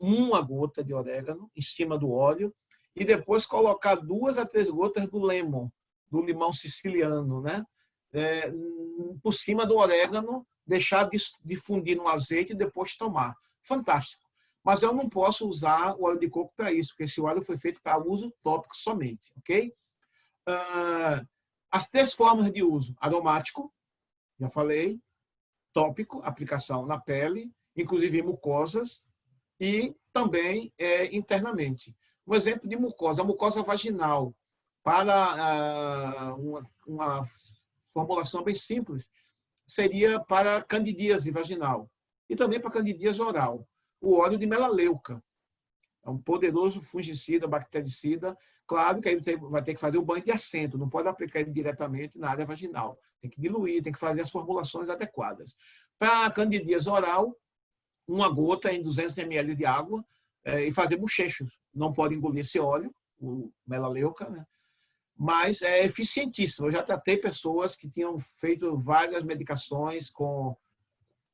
em cima do óleo, e depois colocar 2 a 3 gotas do do limão siciliano, né? Por cima do orégano, deixar difundir no azeite e depois tomar. Fantástico. Mas eu não posso usar o óleo de coco para isso, porque esse óleo foi feito para uso tópico somente, ok? As 3 formas de uso: aromático, já falei, tópico, aplicação na pele, inclusive em mucosas, e também internamente. Um exemplo de mucosa, a mucosa vaginal, para uma formulação bem simples, seria para candidíase vaginal e também para candidíase oral. O óleo de melaleuca é um poderoso fungicida, bactericida. Claro que aí vai ter que fazer o banho de assento, não pode aplicar ele diretamente na área vaginal. Tem que diluir, tem que fazer as formulações adequadas. Para a candidíase oral, 1 gota em 200 ml de água e fazer bochechos. Não pode engolir esse óleo, o melaleuca, né? Mas é eficientíssimo. Eu já tratei pessoas que tinham feito várias medicações com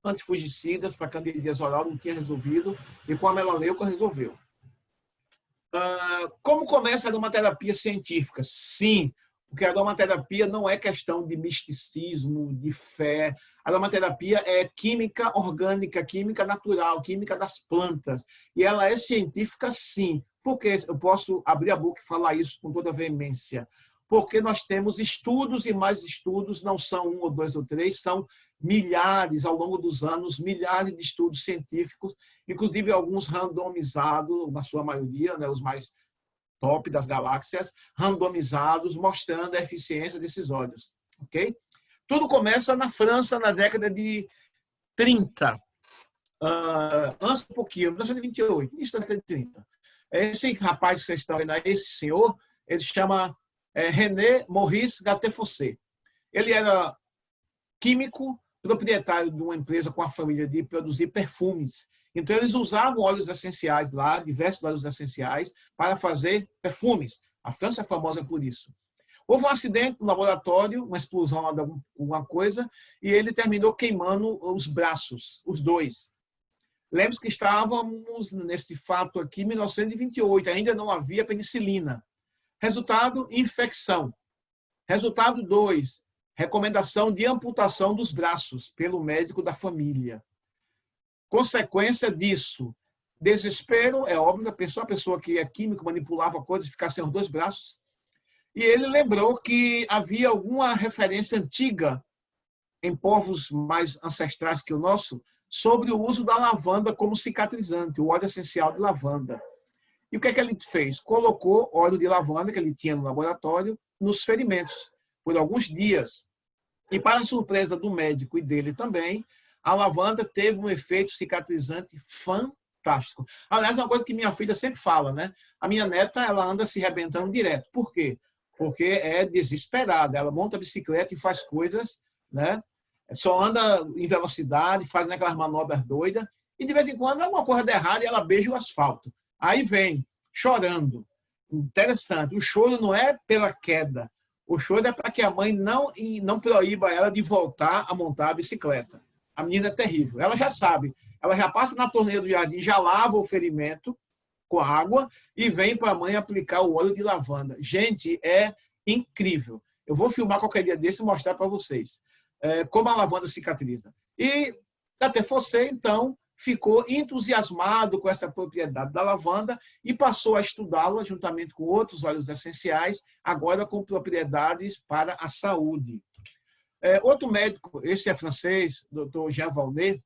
antifungicidas para candidíase oral, não tinha resolvido, e com a melaleuca resolveu. Como começa a aromaterapia científica? Sim, porque a aromaterapia não é questão de misticismo, de fé. A aromaterapia é química orgânica, química natural, química das plantas. E ela é científica, sim. Por que eu posso abrir a boca e falar isso com toda veemência? Porque nós temos estudos e mais estudos, não são 1 ou 2 ou 3, são milhares ao longo dos anos, milhares de estudos científicos, inclusive alguns randomizados, na sua maioria, né, os mais top das galáxias, randomizados, mostrando a eficiência desses óleos. Okay? Tudo começa na França na década de 30. Antes um pouquinho, 1928, isso na década de 30. Esse rapaz que vocês estão vendo aí, esse senhor, ele se chama René Maurice Gattefossé. Ele era químico, proprietário de uma empresa com a família de produzir perfumes. Então, eles usavam óleos essenciais lá, diversos óleos essenciais, para fazer perfumes. A França é famosa por isso. Houve um acidente no laboratório, uma explosão de alguma coisa, e ele terminou queimando os braços, os 2. Lembre-se que estávamos nesse fato aqui em 1928, ainda não havia penicilina. Resultado, infecção. Resultado 2, recomendação de amputação dos braços pelo médico da família. Consequência disso, desespero, é óbvio, a pessoa que é químico, manipulava coisas, ficar sem os 2 braços. E ele lembrou que havia alguma referência antiga, em povos mais ancestrais que o nosso, sobre o uso da lavanda como cicatrizante, o óleo essencial de lavanda. E o que é que ele fez? Colocou óleo de lavanda, que ele tinha no laboratório, nos ferimentos, por alguns dias. E, para a surpresa do médico e dele também, a lavanda teve um efeito cicatrizante fantástico. Aliás, é uma coisa que minha filha sempre fala, né? A minha neta, ela anda se arrebentando direto. Por quê? Porque é desesperada. Ela monta a bicicleta e faz coisas, né? Só anda em velocidade, faz aquelas manobras doidas, e de vez em quando alguma coisa dá errado e ela beija o asfalto. Aí vem, chorando. Interessante. O choro não é pela queda. O choro é para que a mãe não proíba ela de voltar a montar a bicicleta. A menina é terrível. Ela já sabe. Ela já passa na torneira do jardim, já lava o ferimento com água e vem para a mãe aplicar o óleo de lavanda. Gente, é incrível. Eu vou filmar qualquer dia desse e mostrar para vocês como a lavanda cicatriza. E Gattefossé, então, ficou entusiasmado com essa propriedade da lavanda e passou a estudá-la juntamente com outros óleos essenciais, agora com propriedades para a saúde. Outro médico, esse é francês, Dr. Jean Valnet,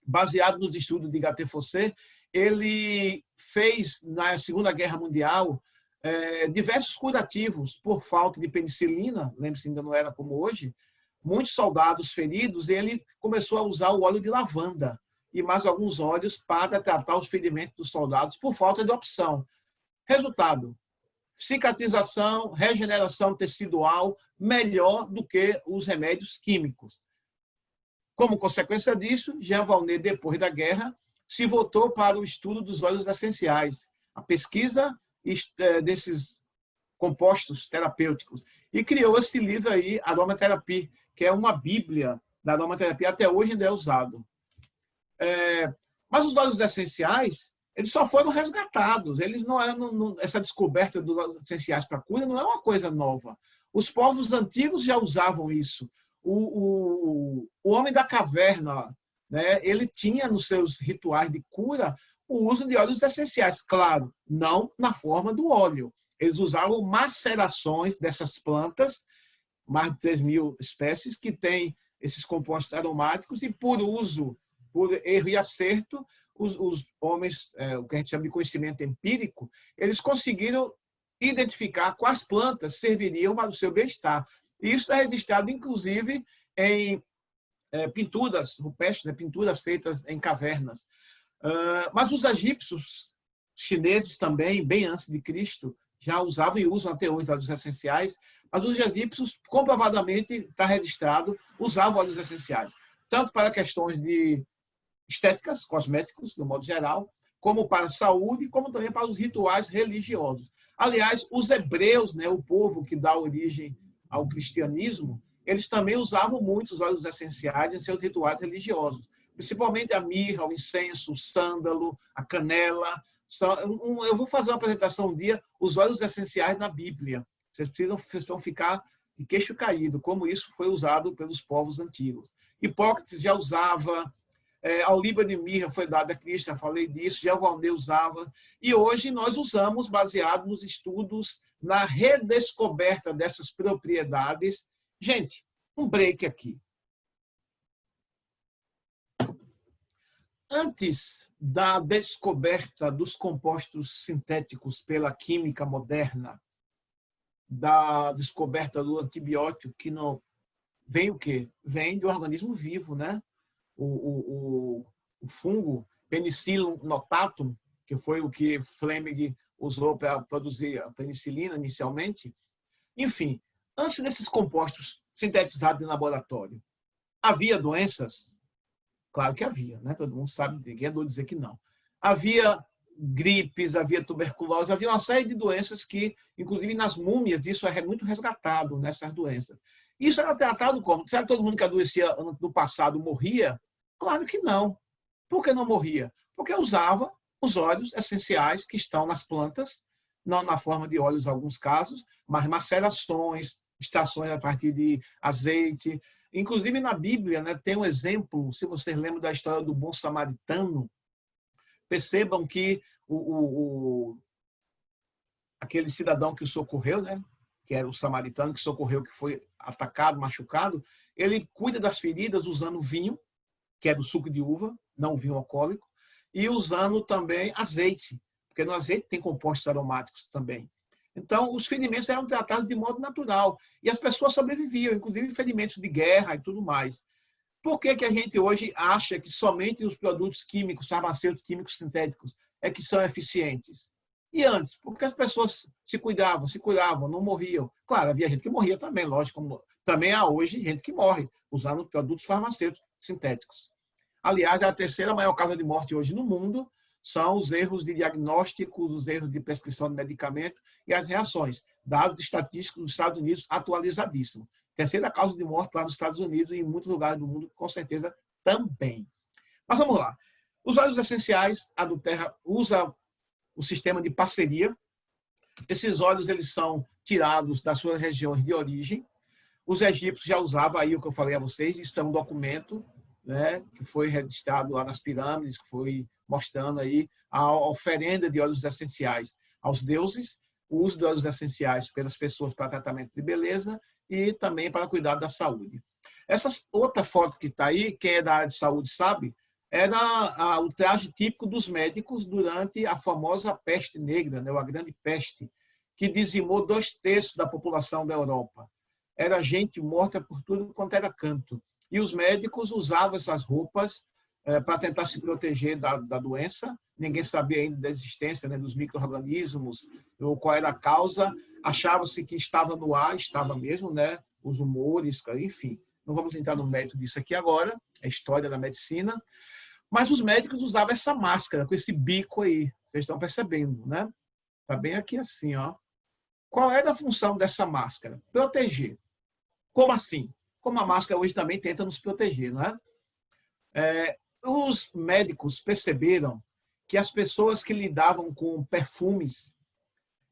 baseado nos estudos de Gattefossé, ele fez, na Segunda Guerra Mundial, diversos curativos por falta de penicilina, lembre-se, ainda não era como hoje, muitos soldados feridos, e ele começou a usar o óleo de lavanda e mais alguns óleos para tratar os ferimentos dos soldados por falta de opção. Resultado, cicatrização, regeneração tecidual melhor do que os remédios químicos. Como consequência disso, Jean Valnet, depois da guerra, se voltou para o estudo dos óleos essenciais, a pesquisa desses compostos terapêuticos, e criou esse livro aí, Aromaterapia, que é uma bíblia da aromaterapia, até hoje ainda é usado. Mas os óleos essenciais, eles só foram resgatados. Eles essa descoberta dos óleos essenciais para cura não é uma coisa nova. Os povos antigos já usavam isso. O homem da caverna, né, ele tinha nos seus rituais de cura o uso de óleos essenciais. Claro, não na forma do óleo. Eles usavam macerações dessas plantas, mais de 3.000 espécies, que têm esses compostos aromáticos, e por uso, por erro e acerto, os homens, o que a gente chama de conhecimento empírico, eles conseguiram identificar quais plantas serviriam para o seu bem-estar. E isso é registrado, inclusive, em pinturas rupestres, né, pinturas feitas em cavernas. Mas os egípcios, chineses também, bem antes de Cristo, já usavam e usam até hoje óleos essenciais, mas os egípcios, comprovadamente, está registrado, usavam óleos essenciais, tanto para questões de estéticas, cosméticos, no modo geral, como para a saúde, como também para os rituais religiosos. Aliás, os hebreus, né, o povo que dá origem ao cristianismo, eles também usavam muito os óleos essenciais em seus rituais religiosos, principalmente a mirra, o incenso, o sândalo, a canela. Eu vou fazer uma apresentação um dia, os óleos essenciais na Bíblia. Vocês vão ficar de queixo caído, como isso foi usado pelos povos antigos. Hipócrates já usava, a oliva de mirra foi dada a Cristo, já falei disso, Jeovaldê usava, e hoje nós usamos baseado nos estudos, na redescoberta dessas propriedades. Gente, um break aqui. Antes da descoberta dos compostos sintéticos pela química moderna, da descoberta do antibiótico, que não vem o quê? Vem do organismo vivo, né? O fungo Penicillium notatum, que foi o que Fleming usou para produzir a penicilina inicialmente. Enfim, antes desses compostos sintetizados em laboratório, havia doenças? Claro que havia, né? Todo mundo sabe, ninguém é doido dizer que não. Havia gripes, havia tuberculose, havia uma série de doenças que, inclusive nas múmias, isso é muito resgatado, nessas doenças. Isso era tratado como? Será que todo mundo que adoecia no passado morria? Claro que não. Por que não morria? Porque usava os óleos essenciais que estão nas plantas, não na forma de óleos em alguns casos, mas macerações, extrações a partir de azeite. Inclusive na Bíblia, né, tem um exemplo, se vocês lembram da história do bom samaritano, percebam que aquele cidadão que o socorreu, né, que era o samaritano que socorreu, que foi atacado, machucado, ele cuida das feridas usando vinho, que é do suco de uva, não vinho alcoólico, e usando também azeite, porque no azeite tem compostos aromáticos também. Então, os ferimentos eram tratados de modo natural e as pessoas sobreviviam, inclusive ferimentos de guerra e tudo mais. Por que a gente hoje acha que somente os produtos químicos, farmacêuticos químicos sintéticos, é que são eficientes? E antes? Porque as pessoas se curavam, não morriam. Claro, havia gente que morria também, lógico. Como também há hoje gente que morre usando produtos farmacêuticos sintéticos. Aliás, a terceira maior causa de morte hoje no mundo são os erros de diagnósticos, os erros de prescrição de medicamento e as reações. Dados estatísticos dos Estados Unidos atualizadíssimos. Terceira causa de morte lá nos Estados Unidos e em muitos lugares do mundo, com certeza, também. Mas vamos lá. Os óleos essenciais, a Duterra usa o sistema de parceria. Esses óleos eles são tirados das suas regiões de origem. Os egípcios já usavam aí o que eu falei a vocês, isso é um documento, né, que foi registrado lá nas pirâmides, que foi mostrando aí a oferenda de óleos essenciais aos deuses, o uso de óleos essenciais pelas pessoas para tratamento de beleza e também para cuidar da saúde. Essa outra foto que está aí, quem é da área de saúde sabe, era o traje típico dos médicos durante a famosa peste negra, né, a grande peste, que dizimou 2/3 da população da Europa. Era gente morta por tudo quanto era canto. E os médicos usavam essas roupas para tentar se proteger da doença. Ninguém sabia ainda da existência, né, dos micro-organismos, ou qual era a causa. Achava-se que estava no ar, estava mesmo, né, os humores, enfim. Não vamos entrar no mérito disso aqui agora, é a história da medicina. Mas os médicos usavam essa máscara, com esse bico aí. Vocês estão percebendo, né? Está bem aqui assim, ó. Qual era a função dessa máscara? Proteger. Como assim? Como a máscara hoje também tenta nos proteger, não é? Os médicos perceberam que as pessoas que lidavam com perfumes,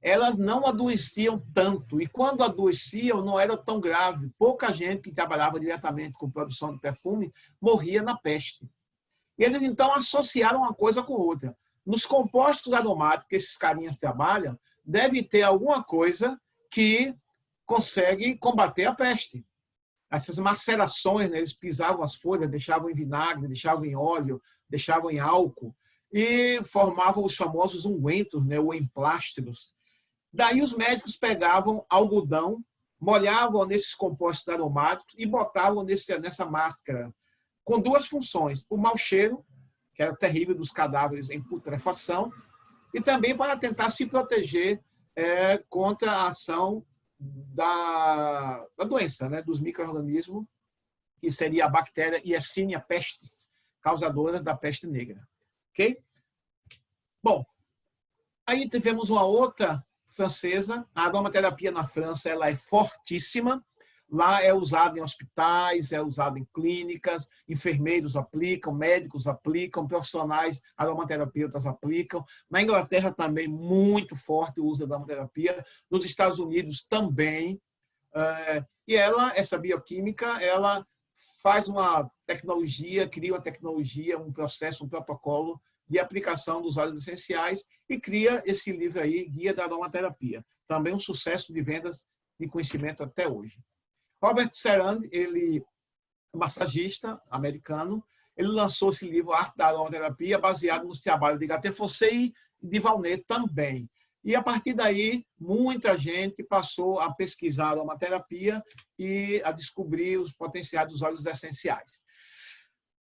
elas não adoeciam tanto. E quando adoeciam, não era tão grave. Pouca gente que trabalhava diretamente com produção de perfume morria na peste. E eles, então, associaram uma coisa com outra. Nos compostos aromáticos que esses carinhas trabalham, deve ter alguma coisa que consegue combater a peste. Essas macerações, né, eles pisavam as folhas, deixavam em vinagre, deixavam em óleo, deixavam em álcool e formavam os famosos ungüentos, né, ou emplastros. Daí os médicos pegavam algodão, molhavam nesses compostos aromáticos e botavam nessa máscara, com duas funções: o mau cheiro, que era terrível, dos cadáveres em putrefação, e também para tentar se proteger contra a ação da doença, né, dos micro-organismos, que seria a bactéria Yersinia pestis, causadora da peste negra. Ok? Bom, aí tivemos uma outra francesa. A aromaterapia na França ela é fortíssima. Lá é usado em hospitais, é usado em clínicas, enfermeiros aplicam, médicos aplicam, profissionais aromaterapeutas aplicam. Na Inglaterra também muito forte o uso da aromaterapia. Nos Estados Unidos também. E essa bioquímica, ela faz uma tecnologia, cria uma tecnologia, um processo, um protocolo de aplicação dos óleos essenciais e cria esse livro aí, Guia da Aromaterapia. Também um sucesso de vendas e conhecimento até hoje. Robert Serand, ele é massagista americano, ele lançou esse livro, Arte da Aromaterapia, baseado nos trabalhos de Gaté Fossé e de Valnet também. E, a partir daí, muita gente passou a pesquisar a aromaterapia e a descobrir os potenciais dos óleos essenciais.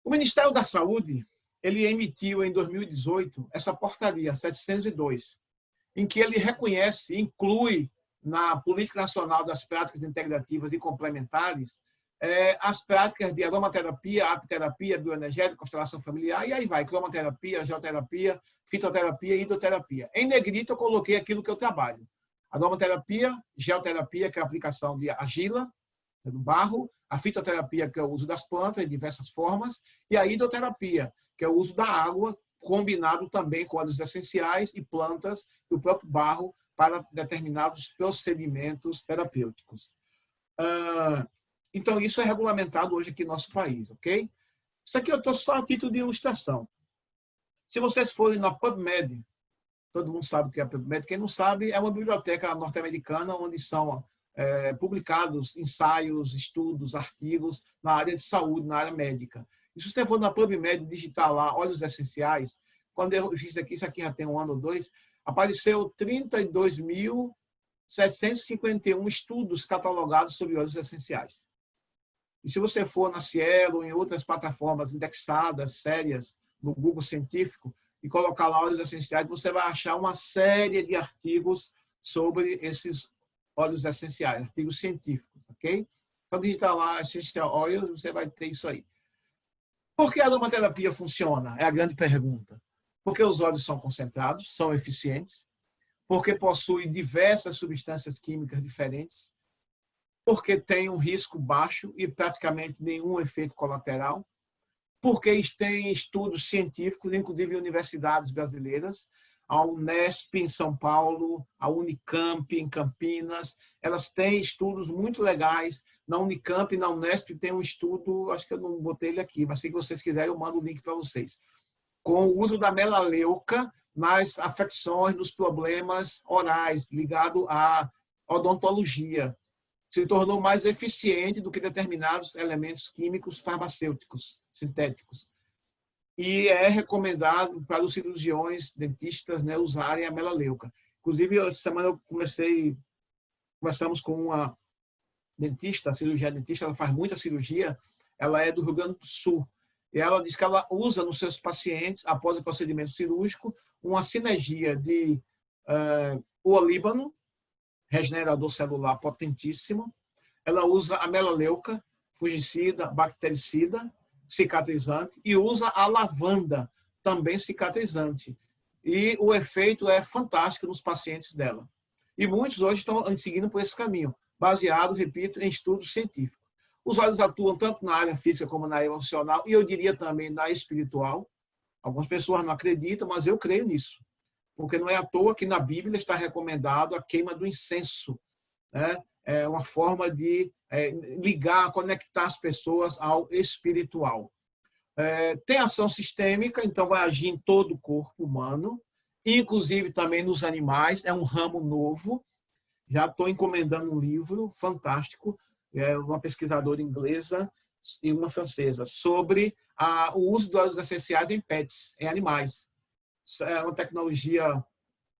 O Ministério da Saúde, ele emitiu em 2018 essa portaria 702, em que ele reconhece, inclui na Política Nacional das Práticas Integrativas e Complementares as práticas de aromaterapia, apiterapia, bioenergética, constelação familiar, e aí vai, cromoterapia, geoterapia, fitoterapia e hidroterapia. Em negrito eu coloquei aquilo que eu trabalho. Aromaterapia, geoterapia, que é a aplicação de argila, do barro, a fitoterapia, que é o uso das plantas em diversas formas, e a hidroterapia, que é o uso da água, combinado também com óleos essenciais e plantas e o próprio barro para determinados procedimentos terapêuticos. Então, isso é regulamentado hoje aqui no nosso país, ok? Isso aqui eu estou só a título de ilustração. Se vocês forem na PubMed, todo mundo sabe o que é a PubMed, quem não sabe, é uma biblioteca norte-americana onde são publicados ensaios, estudos, artigos na área de saúde, na área médica. E se você for na PubMed digitar lá óleos essenciais, quando eu fiz aqui, isso aqui já tem 1 ano ou 2, apareceu 32.751 estudos catalogados sobre óleos essenciais. E se você for na Cielo ou em outras plataformas indexadas, sérias, no Google Científico, e colocar lá óleos essenciais, você vai achar uma série de artigos sobre esses óleos essenciais, artigos científicos, ok? Então, digitar lá Essential Oils, você vai ter isso aí. Por que a aromaterapia funciona? É a grande pergunta. Porque os óleos são concentrados, são eficientes, porque possuem diversas substâncias químicas diferentes, porque tem um risco baixo e praticamente nenhum efeito colateral, porque tem estudos científicos, inclusive em universidades brasileiras, a Unesp em São Paulo, a Unicamp em Campinas, elas têm estudos muito legais. Na Unicamp e na Unesp tem um estudo, acho que eu não botei ele aqui, mas se vocês quiserem eu mando o link para vocês, com o uso da melaleuca nas afecções, nos problemas orais, ligado à odontologia. Se tornou mais eficiente do que determinados elementos químicos farmacêuticos, sintéticos. E é recomendado para os cirurgiões, dentistas, né, usarem a melaleuca. Inclusive, essa semana conversamos com uma dentista, cirurgiã dentista, ela faz muita cirurgia, ela é do Rio Grande do Sul. E ela diz que ela usa nos seus pacientes, após o procedimento cirúrgico, uma sinergia de olíbano, regenerador celular potentíssimo. Ela usa a melaleuca, fungicida, bactericida, cicatrizante, e usa a lavanda, também cicatrizante. E o efeito é fantástico nos pacientes dela. E muitos hoje estão seguindo por esse caminho, baseado, repito, em estudos científicos. Os óleos atuam tanto na área física como na área emocional, e eu diria também na espiritual. Algumas pessoas não acreditam, mas eu creio nisso. Porque não é à toa que na Bíblia está recomendado a queima do incenso, né? É uma forma de ligar, conectar as pessoas ao espiritual. Tem ação sistêmica, então vai agir em todo o corpo humano. inclusive também nos animais, é um ramo novo. Já estou encomendando um livro fantástico, uma pesquisadora inglesa e uma francesa, sobre o uso dos óleos essenciais em pets, em animais. É uma tecnologia,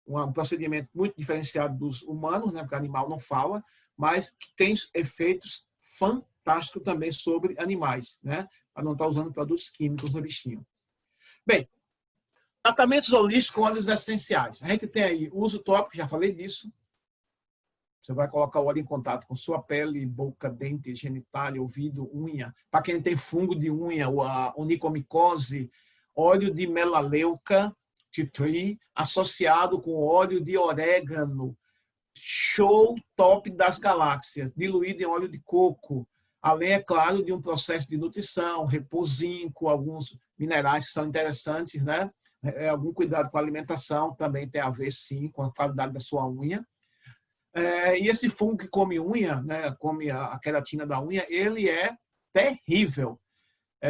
um procedimento muito diferenciado dos humanos, né, porque o animal não fala, mas que tem efeitos fantásticos também sobre animais, né, para não estar usando produtos químicos no bichinho. Bem, tratamentos holísticos com óleos essenciais. A gente tem aí o uso tópico, já falei disso. Você vai colocar o óleo em contato com sua pele, boca, dente, genitália, ouvido, unha. Para quem tem fungo de unha, a onicomicose, óleo de melaleuca, tea tree, associado com óleo de orégano, show top das galáxias, diluído em óleo de coco, além, é claro, de um processo de nutrição, repousinho, com alguns minerais que são interessantes, né? Algum cuidado com a alimentação também tem a ver, sim, com a qualidade da sua unha. E esse fungo que come unha, né, come a queratina da unha, ele é terrível.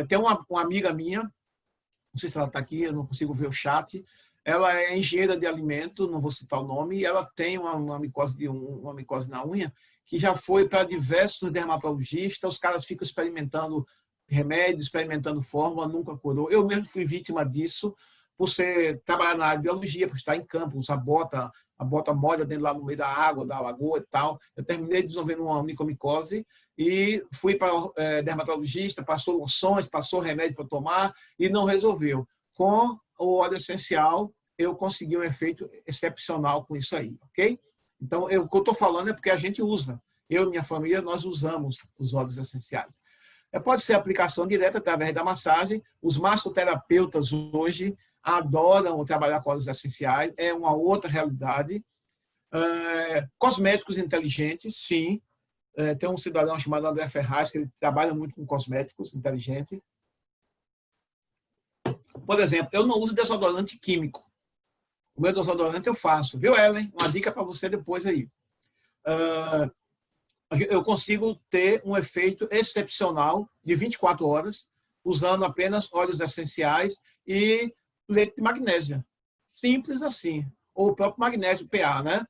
Tem uma amiga minha, não sei se ela está aqui, eu não consigo ver o chat, ela é engenheira de alimento, não vou citar o nome, e ela tem uma micose na unha que já foi para diversos dermatologistas, os caras ficam experimentando remédio, experimentando fórmula, nunca curou. Eu mesmo fui vítima disso, por trabalhar na área de biologia, por estar em campo, usar a bota molha dentro lá no meio da água, da lagoa e tal. Eu terminei desenvolvendo uma onicomicose e fui para o dermatologista, passou loções, passou remédio para tomar e não resolveu. Com o óleo essencial, eu consegui um efeito excepcional com isso aí, ok? Então, o que eu estou falando é porque a gente usa. Eu e minha família, nós usamos os óleos essenciais. Pode ser aplicação direta através da massagem. Os massoterapeutas hoje adoram trabalhar com óleos essenciais, é uma outra realidade. Cosméticos inteligentes, sim. Tem um cidadão chamado André Ferraz, que ele trabalha muito com cosméticos inteligentes. Por exemplo, eu não uso desodorante químico. O meu desodorante eu faço. Viu, Ellen? Uma dica para você depois aí. Eu consigo ter um efeito excepcional de 24 horas, usando apenas óleos essenciais e leite de magnésia. Simples assim. Ou o próprio magnésio PA, né?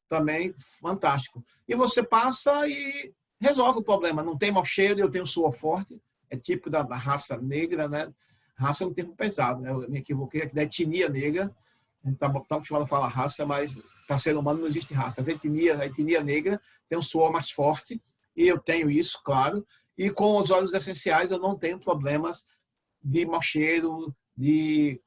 Também fantástico. E você passa e resolve o problema. Não tem mau cheiro, eu tenho suor forte. É tipo da raça negra, né? Raça é um termo pesado, né? Eu me equivoquei aqui, da etnia negra. Está acostumado a falar raça, mas para ser humano não existe raça. A etnia negra tem um suor mais forte, e eu tenho isso, claro. E com os óleos essenciais eu não tenho problemas de mau cheiro, de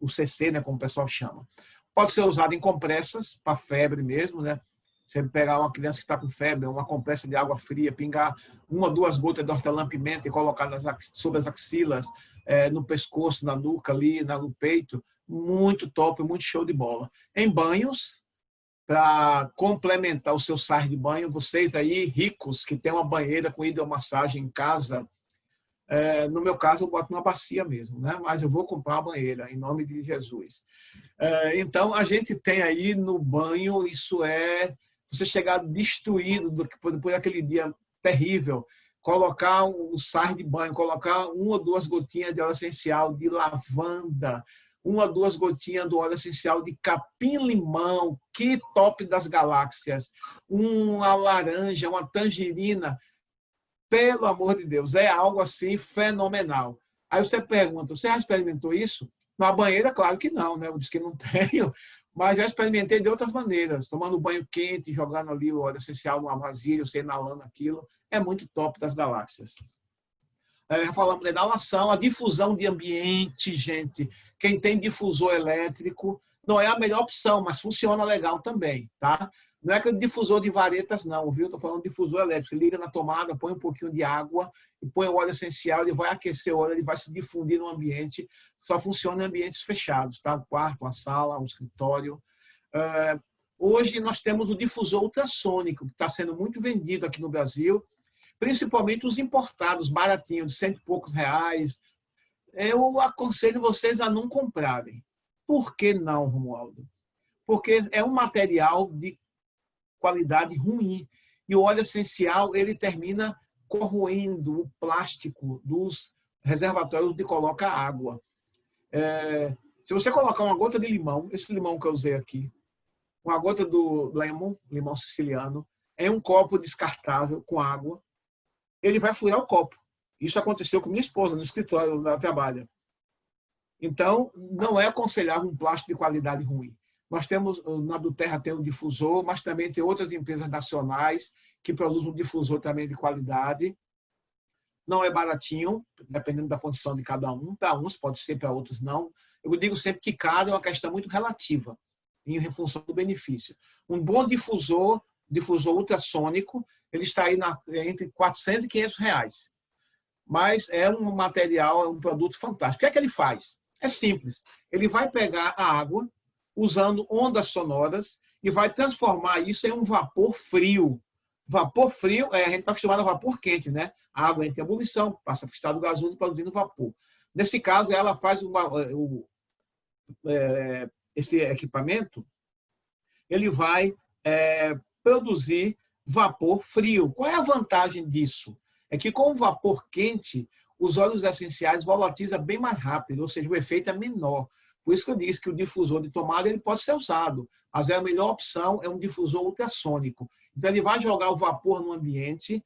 UCC, né, como o pessoal chama. Pode ser usado em compressas, para febre mesmo, né? Você pegar uma criança que está com febre, uma compressa de água fria, pingar 1 ou 2 gotas de hortelã-pimenta e colocar sobre as axilas, no pescoço, na nuca ali, no peito, muito top, muito show de bola. Em banhos, para complementar o seu sais de banho, vocês aí, ricos, que tem uma banheira com hidromassagem em casa, no meu caso, eu boto uma bacia mesmo, né? Mas eu vou comprar uma banheira, em nome de Jesus. Então, a gente tem aí no banho, isso você chegar destruído depois daquele dia terrível, colocar o sais de banho, colocar 1 ou 2 gotinhas de óleo essencial de lavanda, 1 ou 2 gotinhas do óleo essencial de capim-limão, que top das galáxias, uma laranja, uma tangerina, pelo amor de Deus, é algo assim fenomenal. Aí você pergunta, você já experimentou isso? Na banheira, claro que não, né? Eu disse que não tenho, mas já experimentei de outras maneiras, tomando banho quente, jogando ali o óleo essencial numa vasilha, você inalando aquilo, é muito top das galáxias. Já falamos da inalação, a difusão de ambiente, gente. Quem tem difusor elétrico não é a melhor opção, mas funciona legal também, tá? Não é aquele difusor de varetas, não, viu? Estou falando de difusor elétrico. Liga na tomada, põe um pouquinho de água e põe o óleo essencial, ele vai aquecer o óleo, ele vai se difundir no ambiente. Só funciona em ambientes fechados, tá? Um quarto, uma sala, um escritório. Hoje nós temos o difusor ultrassônico, que está sendo muito vendido aqui no Brasil, principalmente os importados, baratinhos, de 100 e poucos reais. Eu aconselho vocês a não comprarem. Por que não, Romualdo? Porque é um material de qualidade ruim. E o óleo essencial, ele termina corroendo o plástico dos reservatórios onde coloca água. Se você colocar uma gota de limão, esse limão que eu usei aqui, uma gota do limão siciliano, em um copo descartável com água, ele vai furar o copo. Isso aconteceu com minha esposa no escritório onde ela trabalha. Então, não é aconselhável um plástico de qualidade ruim. Nós temos, na Duterra tem um difusor, mas também tem outras empresas nacionais que produzem um difusor também de qualidade. Não é baratinho, dependendo da condição de cada um. Para uns pode ser, para outros não. Eu digo sempre que caro é uma questão muito relativa, em função do benefício. Um bom difusor ultrassônico, ele está aí entre 400 e 500 reais. Mas é um material, é um produto fantástico. O que é que ele faz? É simples. Ele vai pegar a água, usando ondas sonoras, e vai transformar isso em um vapor frio. Vapor frio, a gente está acostumado a vapor quente, né? A água entra em ebulição, passa para o estado gasoso, produzindo vapor. Nesse caso, ela faz esse equipamento, ele vai produzir vapor frio. Qual é a vantagem disso? É que com o vapor quente, os óleos essenciais volatilizam bem mais rápido, ou seja, o efeito é menor. Por isso que eu disse que o difusor de tomada ele pode ser usado, mas a melhor opção é um difusor ultrassônico. Então, ele vai jogar o vapor no ambiente,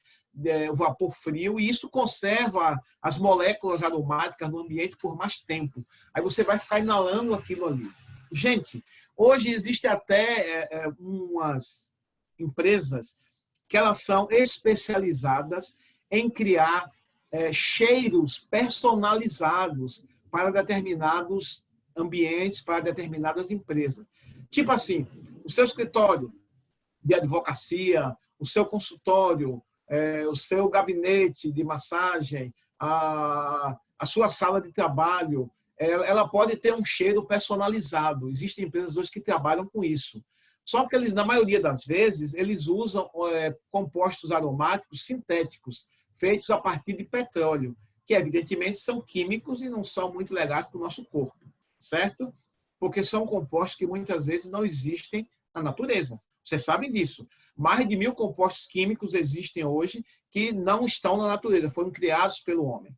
o vapor frio, e isso conserva as moléculas aromáticas no ambiente por mais tempo. Aí você vai ficar inalando aquilo ali. Gente, hoje existe até umas empresas que elas são especializadas em criar cheiros personalizados para determinados ambientes, para determinadas empresas. Tipo assim, o seu escritório de advocacia, o seu consultório, o seu gabinete de massagem, a sua sala de trabalho, ela pode ter um cheiro personalizado. Existem empresas hoje que trabalham com isso. Só que eles, na maioria das vezes, eles usam compostos aromáticos sintéticos, feitos a partir de petróleo, que evidentemente são químicos e não são muito legais para o nosso corpo, certo? Porque são compostos que muitas vezes não existem na natureza. Vocês sabem disso. Mais de 1000 compostos químicos existem hoje que não estão na natureza, foram criados pelo homem.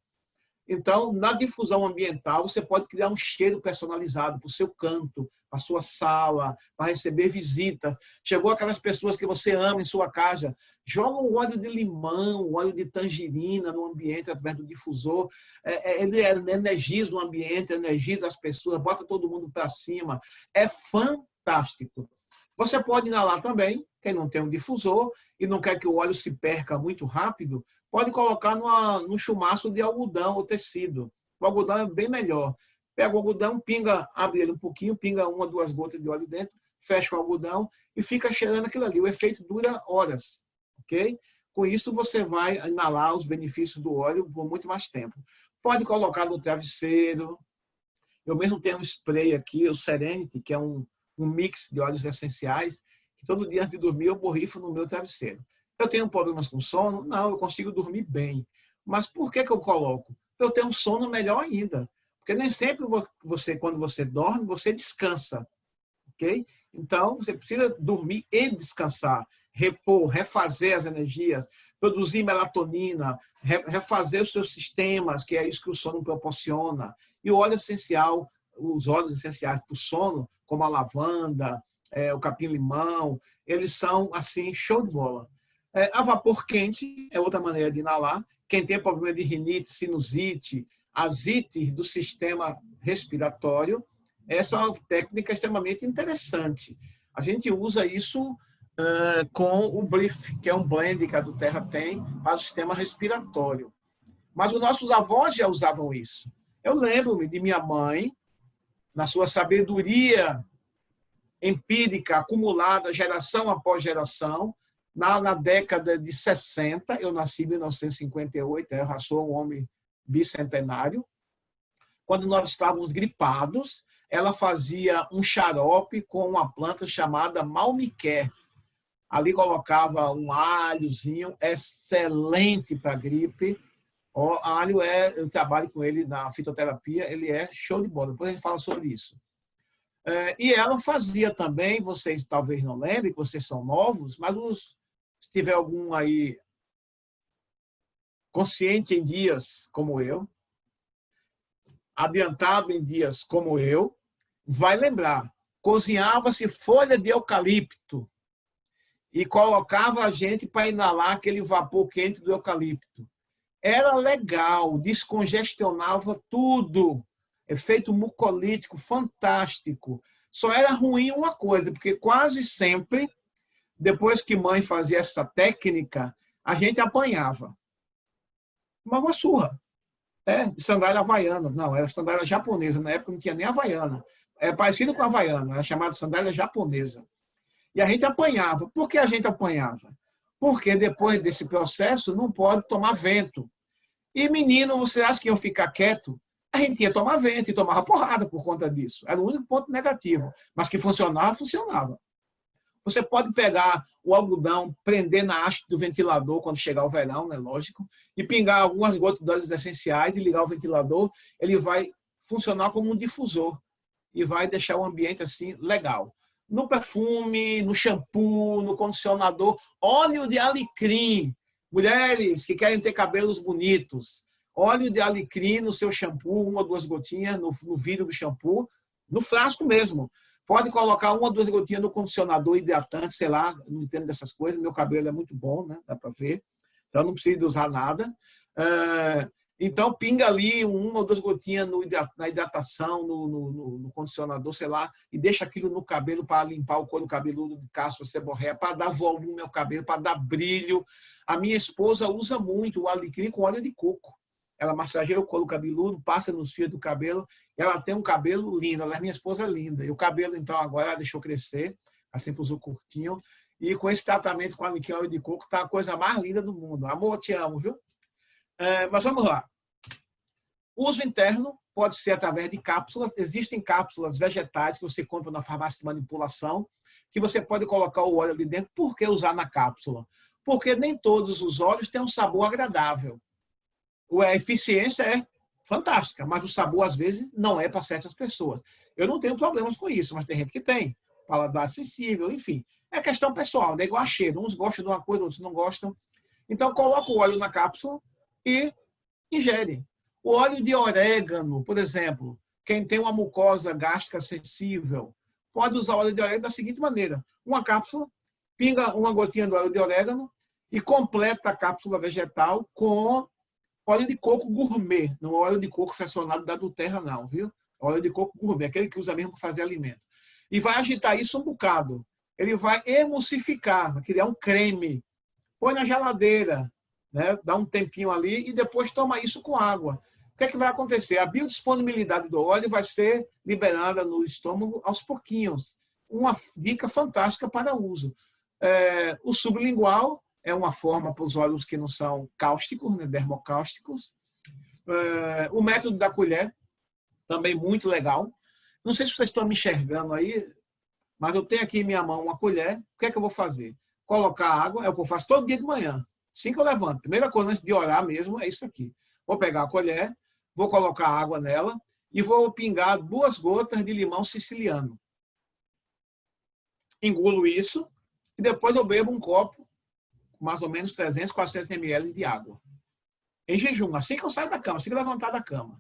Então, na difusão ambiental, você pode criar um cheiro personalizado para o seu canto, para a sua sala, para receber visitas. Chegou aquelas pessoas que você ama em sua casa, joga um óleo de limão, um óleo de tangerina no ambiente através do difusor. Ele energiza o ambiente, energiza as pessoas, bota todo mundo para cima. É fantástico. Você pode inalar também, quem não tem um difusor e não quer que o óleo se perca muito rápido, pode colocar num chumaço de algodão ou tecido. O algodão é bem melhor. Pega o algodão, abre ele um pouquinho, pinga 1 ou 2 gotas de óleo dentro, fecha o algodão e fica cheirando aquilo ali. O efeito dura horas, ok? Com isso, você vai inalar os benefícios do óleo por muito mais tempo. Pode colocar no travesseiro. Eu mesmo tenho um spray aqui, o Serenity, que é um mix de óleos essenciais, que todo dia antes de dormir eu borrifo no meu travesseiro. Eu tenho problemas com sono? Não, eu consigo dormir bem. Mas por que eu coloco? Eu tenho um sono melhor ainda. Porque nem sempre quando você dorme, você descansa. Ok? Então, você precisa dormir e descansar. Repor, refazer as energias, produzir melatonina, refazer os seus sistemas, que é isso que o sono proporciona. E o óleo essencial, os óleos essenciais para o sono, como a lavanda, o capim-limão, eles são, assim, show de bola. A vapor quente é outra maneira de inalar. Quem tem problema de rinite, sinusite, asite do sistema respiratório, essa é uma técnica extremamente interessante. A gente usa isso com o Brief, que é um blend que a Duterra tem para o sistema respiratório. Mas os nossos avós já usavam isso. Eu lembro-me de minha mãe, na sua sabedoria empírica acumulada geração após geração, na década de 60, eu nasci em 1958, eu já sou um homem bicentenário, quando nós estávamos gripados, ela fazia um xarope com uma planta chamada malmiquer. Ali colocava um alhozinho, excelente para gripe. O alho eu trabalho com ele na fitoterapia, ele é show de bola. Depois a gente fala sobre isso. E ela fazia também, vocês talvez não lembrem, que vocês são novos, mas se tiver algum aí consciente em dias como eu, adiantado em dias como eu, vai lembrar. Cozinhava-se folha de eucalipto e colocava a gente para inalar aquele vapor quente do eucalipto. Era legal, descongestionava tudo. Efeito mucolítico fantástico. Só era ruim uma coisa, porque quase sempre, depois que mãe fazia essa técnica, a gente apanhava. Uma surra. De sandália havaiana. Não, era sandália japonesa. Na época não tinha nem havaiana. É parecido com a havaiana, era chamada sandália japonesa. E a gente apanhava. Por que a gente apanhava? Porque depois desse processo não pode tomar vento. E menino, você acha que iam ficar quieto? A gente ia tomar vento e tomava porrada por conta disso. Era o único ponto negativo. Mas que funcionava, funcionava. Você pode pegar o algodão, prender na haste do ventilador quando chegar o verão, né, lógico, e pingar algumas gotas de óleos essenciais e ligar o ventilador, ele vai funcionar como um difusor e vai deixar o ambiente assim legal. No perfume, no shampoo, no condicionador, óleo de alecrim. Mulheres que querem ter cabelos bonitos, óleo de alecrim no seu shampoo, 1 ou 2 gotinhas no vidro do shampoo, no frasco mesmo. Pode colocar 1 ou 2 gotinhas no condicionador hidratante, sei lá, não entendo dessas coisas. Meu cabelo é muito bom, né? Dá para ver. Então, não precisa usar nada. Então, pinga ali 1 ou 2 gotinhas na hidratação, no condicionador, sei lá, e deixa aquilo no cabelo para limpar o couro cabeludo de caspa, seborréia, para dar volume ao cabelo, para dar brilho. A minha esposa usa muito o alecrim com óleo de coco. Ela massageia o couro cabeludo, passa nos fios do cabelo, e ela tem um cabelo lindo. Ela é minha esposa linda. E o cabelo, então, agora ela deixou crescer, ela sempre usou curtinho. E com esse tratamento com alecrim e óleo de coco, está a coisa mais linda do mundo. Amor, te amo, viu? Mas vamos lá. O uso interno pode ser através de cápsulas. Existem cápsulas vegetais que você compra na farmácia de manipulação, que você pode colocar o óleo ali dentro. Por que usar na cápsula? Porque nem todos os óleos têm um sabor agradável. A eficiência é fantástica, mas o sabor, às vezes, não é para certas pessoas. Eu não tenho problemas com isso, mas tem gente que tem. Paladar sensível, enfim. É questão pessoal, é igual a cheiro. Uns gostam de uma coisa, outros não gostam. Então, coloca o óleo na cápsula e ingere. O óleo de orégano, por exemplo, quem tem uma mucosa gástrica sensível, pode usar o óleo de orégano da seguinte maneira. Uma cápsula, pinga uma gotinha do óleo de orégano e completa a cápsula vegetal com óleo de coco gourmet, não óleo de coco fracionado da Duterra, não, viu? Óleo de coco gourmet, aquele que usa mesmo para fazer alimento. E vai agitar isso um bocado. Ele vai emulsificar, vai criar um creme. Põe na geladeira, né? Dá um tempinho ali e depois toma isso com água. O que é que vai acontecer? A biodisponibilidade do óleo vai ser liberada no estômago aos pouquinhos. Uma dica fantástica para uso. O sublingual é uma forma para os óleos que não são cáusticos, né, dermocáusticos. O método da colher, também muito legal. Não sei se vocês estão me enxergando aí, mas eu tenho aqui em minha mão uma colher. O que é que eu vou fazer? Colocar água, é o que eu faço todo dia de manhã. Assim que eu levanto. Primeira coisa antes de orar mesmo é isso aqui. Vou pegar a colher, vou colocar água nela e vou pingar 2 gotas de limão siciliano. Engulo isso e depois eu bebo um copo mais ou menos 300, 400 ml de água. Em jejum, assim que eu saio da cama, assim que eu levantar da cama.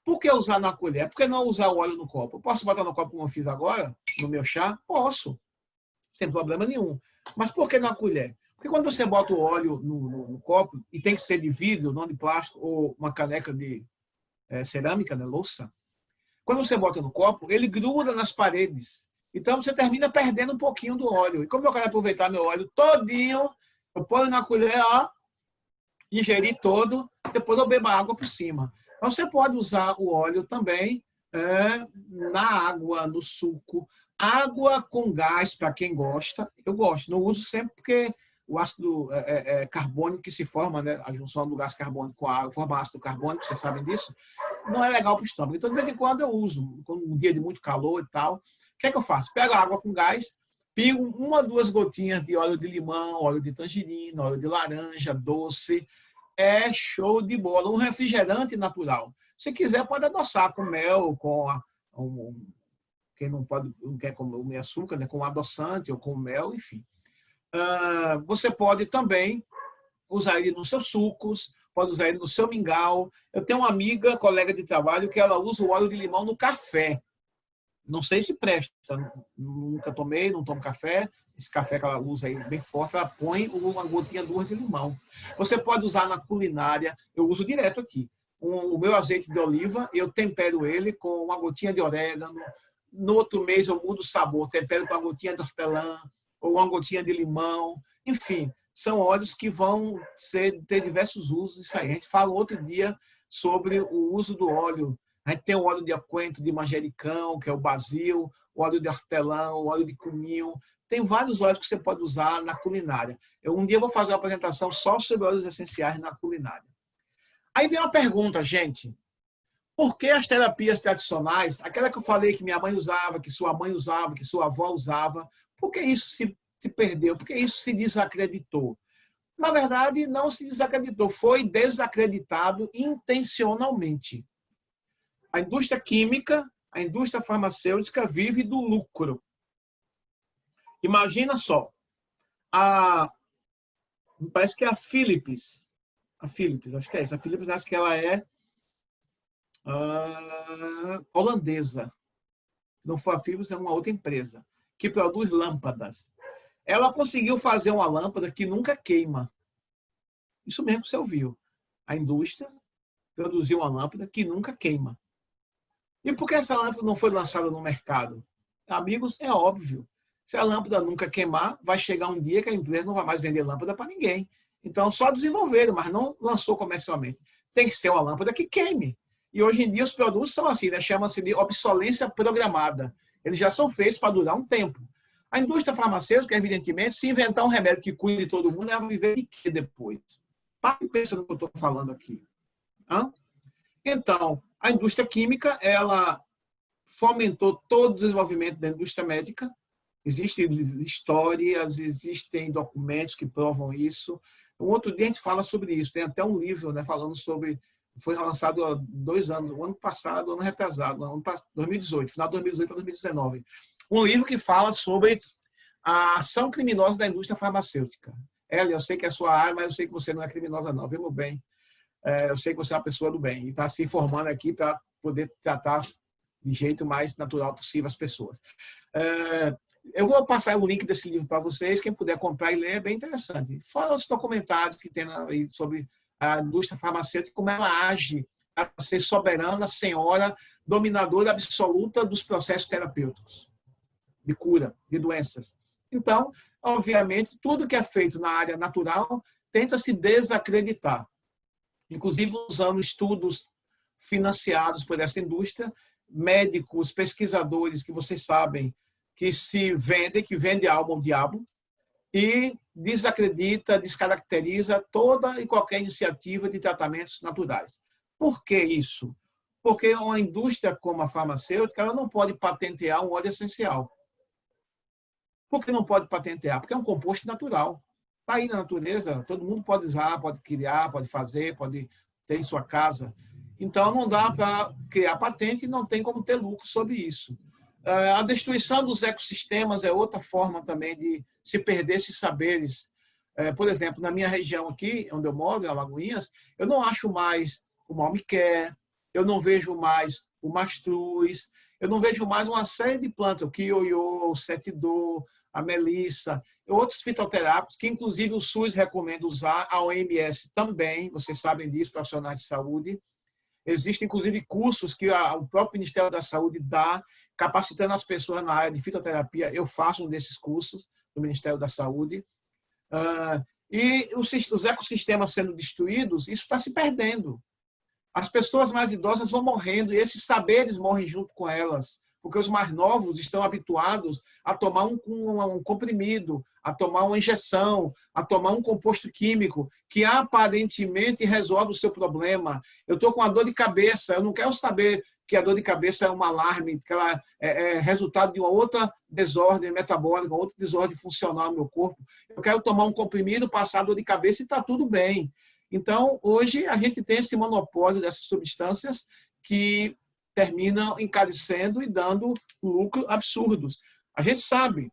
Por que usar na colher? Por que não usar o óleo no copo? Eu posso botar no copo como eu fiz agora, no meu chá? Posso, sem problema nenhum. Mas por que na colher? Porque quando você bota o óleo no copo, e tem que ser de vidro, não de plástico, ou uma caneca de cerâmica, né, louça, quando você bota no copo, ele gruda nas paredes. Então você termina perdendo um pouquinho do óleo. E como eu quero aproveitar meu óleo todinho, eu ponho na colher, ó, ingerir todo, depois eu bebo a água por cima. Então, você pode usar o óleo também na água, no suco. Água com gás, para quem gosta. Eu gosto, não uso sempre porque o ácido carbônico que se forma, né, a junção do gás carbônico com a água, forma ácido carbônico, vocês sabem disso, não é legal para o estômago. Então, de vez em quando eu uso, um dia de muito calor e tal. O que é que eu faço? Pego a água com gás, pingo 1 ou 2 gotinhas de óleo de limão, óleo de tangerina, óleo de laranja, doce. É show de bola. Um refrigerante natural. Se quiser, pode adoçar com mel, quem não quer comer açúcar, né, com adoçante ou com mel, enfim. Você pode também usar ele nos seus sucos, pode usar ele no seu mingau. Eu tenho uma amiga, colega de trabalho, que ela usa o óleo de limão no café. Não sei se presta, nunca tomei, não tomo café. Esse café que ela usa aí bem forte, ela põe uma gotinha duas de limão. Você pode usar na culinária, eu uso direto aqui. O meu azeite de oliva, eu tempero ele com uma gotinha de orégano. No outro mês eu mudo o sabor, tempero com uma gotinha de hortelã ou uma gotinha de limão. Enfim, são óleos que vão ter diversos usos. Isso aí. A gente fala outro dia sobre o uso do óleo. A gente tem o óleo de coentro de manjericão, que é o basil, o óleo de hortelã, o óleo de cominho. Tem vários óleos que você pode usar na culinária. Um dia eu vou fazer uma apresentação só sobre óleos essenciais na culinária. Aí vem uma pergunta, gente. Por que as terapias tradicionais, aquela que eu falei que minha mãe usava, que sua mãe usava, que sua avó usava, por que isso se perdeu? Por que isso se desacreditou? Na verdade, não se desacreditou, foi desacreditado intencionalmente. A indústria química, a indústria farmacêutica vive do lucro. Imagina só, parece que é a Philips, acho que é isso, a Philips acho que ela é holandesa. Não foi a Philips, é uma outra empresa, que produz lâmpadas. Ela conseguiu fazer uma lâmpada que nunca queima. Isso mesmo que você ouviu. A indústria produziu uma lâmpada que nunca queima. E por que essa lâmpada não foi lançada no mercado? Amigos, é óbvio. Se a lâmpada nunca queimar, vai chegar um dia que a empresa não vai mais vender lâmpada para ninguém. Então, só desenvolveram, mas não lançou comercialmente. Tem que ser uma lâmpada que queime. E hoje em dia os produtos são assim, né? Chama-se de obsolescência programada. Eles já são feitos para durar um tempo. A indústria farmacêutica, evidentemente, se inventar um remédio que cuide de todo mundo, ela vai viver de quê depois? Para e pensa no que eu estou falando aqui. Então, a indústria química, ela fomentou todo o desenvolvimento da indústria médica. Existem histórias, existem documentos que provam isso. Um outro dia a gente fala sobre isso. Tem até um livro, né, falando sobre... Foi lançado há 2 anos, o ano passado, ano retrasado, 2018, final de 2018 para 2019. Um livro que fala sobre a ação criminosa da indústria farmacêutica. Ela, eu sei que é a sua área, mas eu sei que você não é criminosa, não. Viu, meu bem? Eu sei que você é uma pessoa do bem e está se informando aqui para poder tratar de jeito mais natural possível as pessoas. Eu vou passar o link desse livro para vocês. Quem puder comprar e ler, é bem interessante. Fora os documentários que tem aí sobre a indústria farmacêutica, como ela age para ser soberana, senhora, dominadora absoluta dos processos terapêuticos, de cura, de doenças. Então, obviamente, tudo que é feito na área natural tenta se desacreditar, inclusive usando estudos financiados por essa indústria, médicos, pesquisadores que vocês sabem que se vendem, que vendem a alma ao diabo, e desacredita, descaracteriza toda e qualquer iniciativa de tratamentos naturais. Por que isso? Porque uma indústria como a farmacêutica, ela não pode patentear um óleo essencial. Por que não pode patentear? Porque é um composto natural. Está aí na natureza, todo mundo pode usar, pode criar, pode fazer, pode ter em sua casa. Então, não dá para criar patente e não tem como ter lucro sobre isso. A destruição dos ecossistemas é outra forma também de se perder esses saberes. Por exemplo, na minha região aqui, onde eu moro, em Alagoinhas, eu não acho mais o malmiquer, eu não vejo mais o mastruz, eu não vejo mais uma série de plantas, o quiioiô, o setidô, a melissa, outros fitoterápicos, que inclusive o SUS recomenda usar, a OMS também, vocês sabem disso, profissionais de saúde. Existem, inclusive, cursos que o próprio Ministério da Saúde dá, capacitando as pessoas na área de fitoterapia. Eu faço um desses cursos do Ministério da Saúde. E os ecossistemas sendo destruídos, isso está se perdendo. As pessoas mais idosas vão morrendo e esses saberes morrem junto com elas, porque os mais novos estão habituados a tomar um comprimido, a tomar uma injeção, a tomar um composto químico que aparentemente resolve o seu problema. Eu estou com uma dor de cabeça, eu não quero saber que a dor de cabeça é um alarme, que ela é resultado de uma outra desordem metabólica, outra desordem funcional no meu corpo. Eu quero tomar um comprimido, passar a dor de cabeça e está tudo bem. Então, hoje, a gente tem esse monopólio dessas substâncias que terminam encarecendo e dando lucros absurdos. A gente sabe,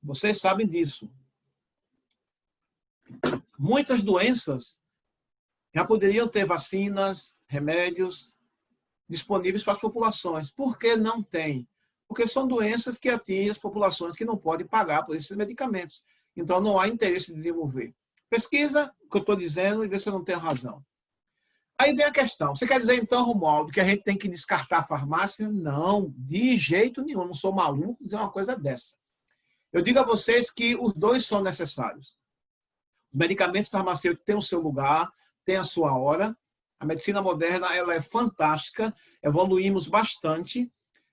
vocês sabem disso. Muitas doenças já poderiam ter vacinas, remédios disponíveis para as populações. Por que não tem? porque são doenças que atingem as populações que não podem pagar por esses medicamentos. Então, não há interesse de desenvolver. Pesquisa o que eu estou dizendo e vê se eu não tenho razão. Aí vem a questão. Você quer dizer, então, Romualdo, que a gente tem que descartar a farmácia? Não, de jeito nenhum. Eu não sou maluco dizer uma coisa dessa. Eu digo a vocês que os dois são necessários. Os medicamentos farmacêuticos têm o seu lugar, têm a sua hora. A medicina moderna ela é fantástica, evoluímos bastante,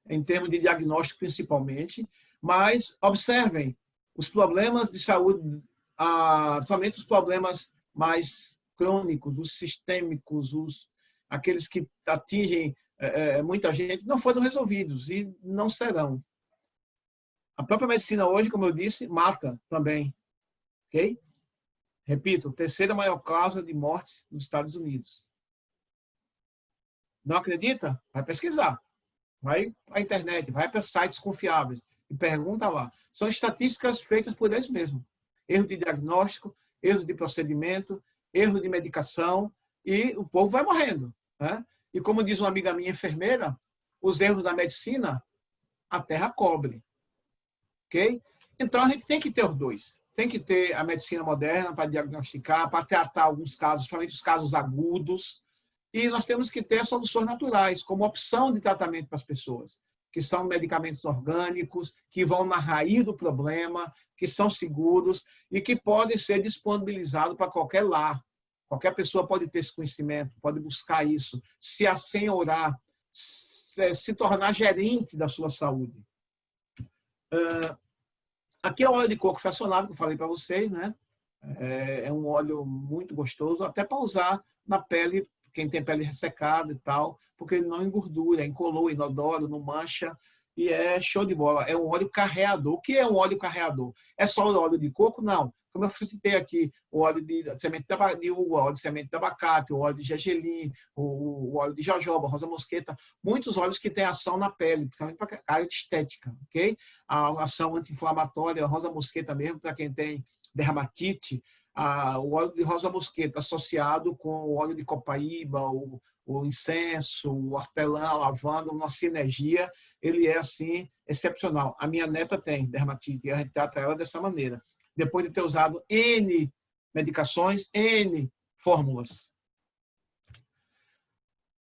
em termos de diagnóstico principalmente, mas observem, os problemas de saúde, principalmente os problemas mais crônicos, os sistêmicos, aqueles que atingem muita gente, não foram resolvidos e não serão. A própria medicina hoje, como eu disse, mata também. Ok? Repito, terceira maior causa de mortes nos Estados Unidos. Não acredita? Vai pesquisar. Vai para a internet, vai para sites confiáveis e pergunta lá. São estatísticas feitas por eles mesmos. Erro de diagnóstico, erro de procedimento, erro de medicação e o povo vai morrendo. Né? E como diz uma amiga minha enfermeira, os erros da medicina, a terra cobre. Ok? Então, a gente tem que ter os dois. Tem que ter a medicina moderna para diagnosticar, para tratar alguns casos, principalmente os casos agudos. E nós temos que ter soluções naturais, como opção de tratamento para as pessoas, que são medicamentos orgânicos, que vão na raiz do problema, que são seguros e que podem ser disponibilizados para qualquer lar. Qualquer pessoa pode ter esse conhecimento, pode buscar isso, se assenhorar, se tornar gerente da sua saúde. Aqui é o óleo de coco fracionado, que eu falei para vocês, né? É um óleo muito gostoso, até para usar na pele, quem tem pele ressecada e tal, porque ele não engordura, é incolor, inodoro, não mancha, e é show de bola. É um óleo carreador. O que é um óleo carreador? É só o óleo de coco? Não. Como eu citei aqui, o óleo de semente de uva, o óleo de semente de abacate, o óleo de gergelim, o óleo de jojoba, rosa mosqueta, muitos óleos que têm ação na pele, principalmente para a área de estética, ok? A ação anti-inflamatória, a rosa mosqueta mesmo, para quem tem dermatite, o óleo de rosa mosqueta associado com o óleo de copaíba, o incenso, o hortelã, a lavanda, uma sinergia, ele é assim excepcional. A minha neta tem dermatite e a gente trata ela dessa maneira, depois de ter usado N medicações, N fórmulas.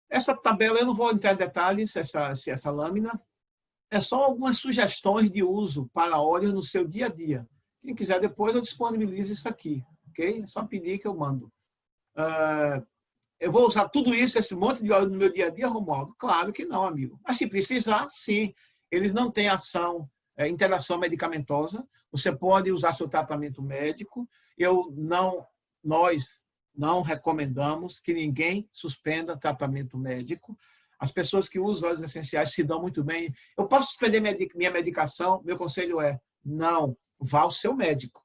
Essa tabela, eu não vou entrar em detalhes, essa lâmina, é só algumas sugestões de uso para óleo no seu dia a dia. Quem quiser depois, eu disponibilizo isso aqui. Okay? É só pedir que eu mando. Eu vou usar tudo isso, esse monte de óleo no meu dia a dia, Romualdo? Claro que não, amigo. Mas se precisar, sim. Eles não têm interação medicamentosa. Você pode usar seu tratamento médico. Nós não recomendamos que ninguém suspenda tratamento médico. As pessoas que usam óleos essenciais se dão muito bem. Eu posso suspender minha medicação? Meu conselho é não. Vá ao seu médico.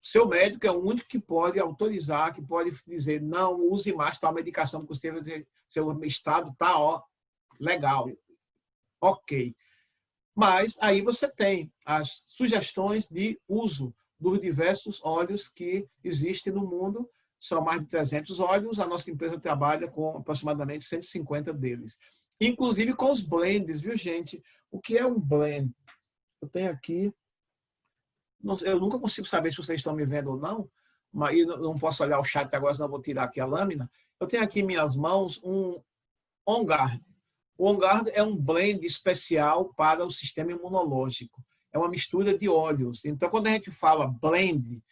O seu médico é o único que pode autorizar, que pode dizer, não use mais tal medicação, porque seu estado está legal. Ok. Mas aí você tem as sugestões de uso dos diversos óleos que existem no mundo. São mais de 300 óleos. A nossa empresa trabalha com aproximadamente 150 deles. Inclusive com os blends, viu, gente? O que é um blend? Eu tenho aqui... Eu nunca consigo saber se vocês estão me vendo ou não, mas eu não posso olhar o chat agora, senão eu vou tirar aqui a lâmina. Eu tenho aqui em minhas mãos um On Guard. O On Guard é um blend especial para o sistema imunológico. É uma mistura de óleos. Então, quando a gente fala blend,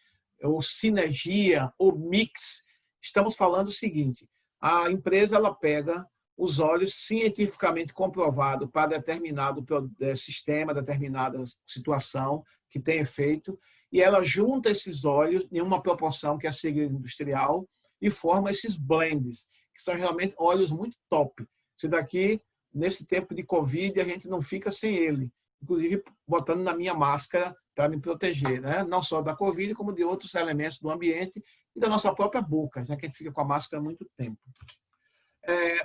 ou sinergia, ou mix, estamos falando o seguinte, a empresa ela pega os óleos cientificamente comprovados para determinado sistema, determinada situação, que tem efeito, e ela junta esses óleos em uma proporção que é segredo industrial e forma esses blends, que são realmente óleos muito top. Esse daqui, nesse tempo de Covid, a gente não fica sem ele, inclusive botando na minha máscara para me proteger, né? Não só da Covid, como de outros elementos do ambiente e da nossa própria boca, já que a gente fica com a máscara há muito tempo.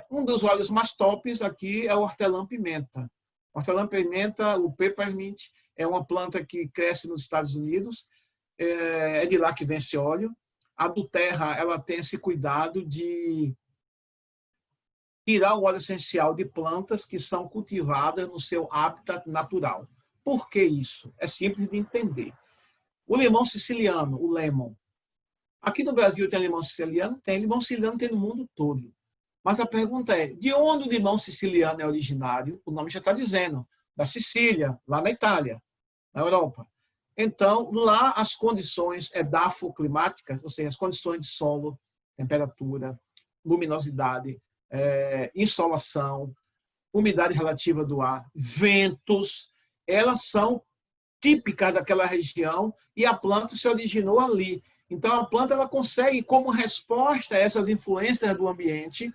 Um dos óleos mais tops aqui é o hortelã-pimenta. Hortelã-pimenta, o peppermint, é uma planta que cresce nos Estados Unidos, é de lá que vem esse óleo. A do Terra, ela tem esse cuidado de tirar o óleo essencial de plantas que são cultivadas no seu habitat natural. Por que isso? É simples de entender. O limão siciliano, o lemon. Aqui no Brasil tem limão siciliano? Tem. Limão siciliano tem no mundo todo. Mas a pergunta é, de onde o limão siciliano é originário? O nome já está dizendo, da Sicília, lá na Itália, na Europa. Então, lá as condições edafoclimáticas, ou seja, as condições de solo, temperatura, luminosidade, insolação, umidade relativa do ar, ventos, elas são típicas daquela região e a planta se originou ali. Então, a planta ela consegue, como resposta a essas influências do ambiente,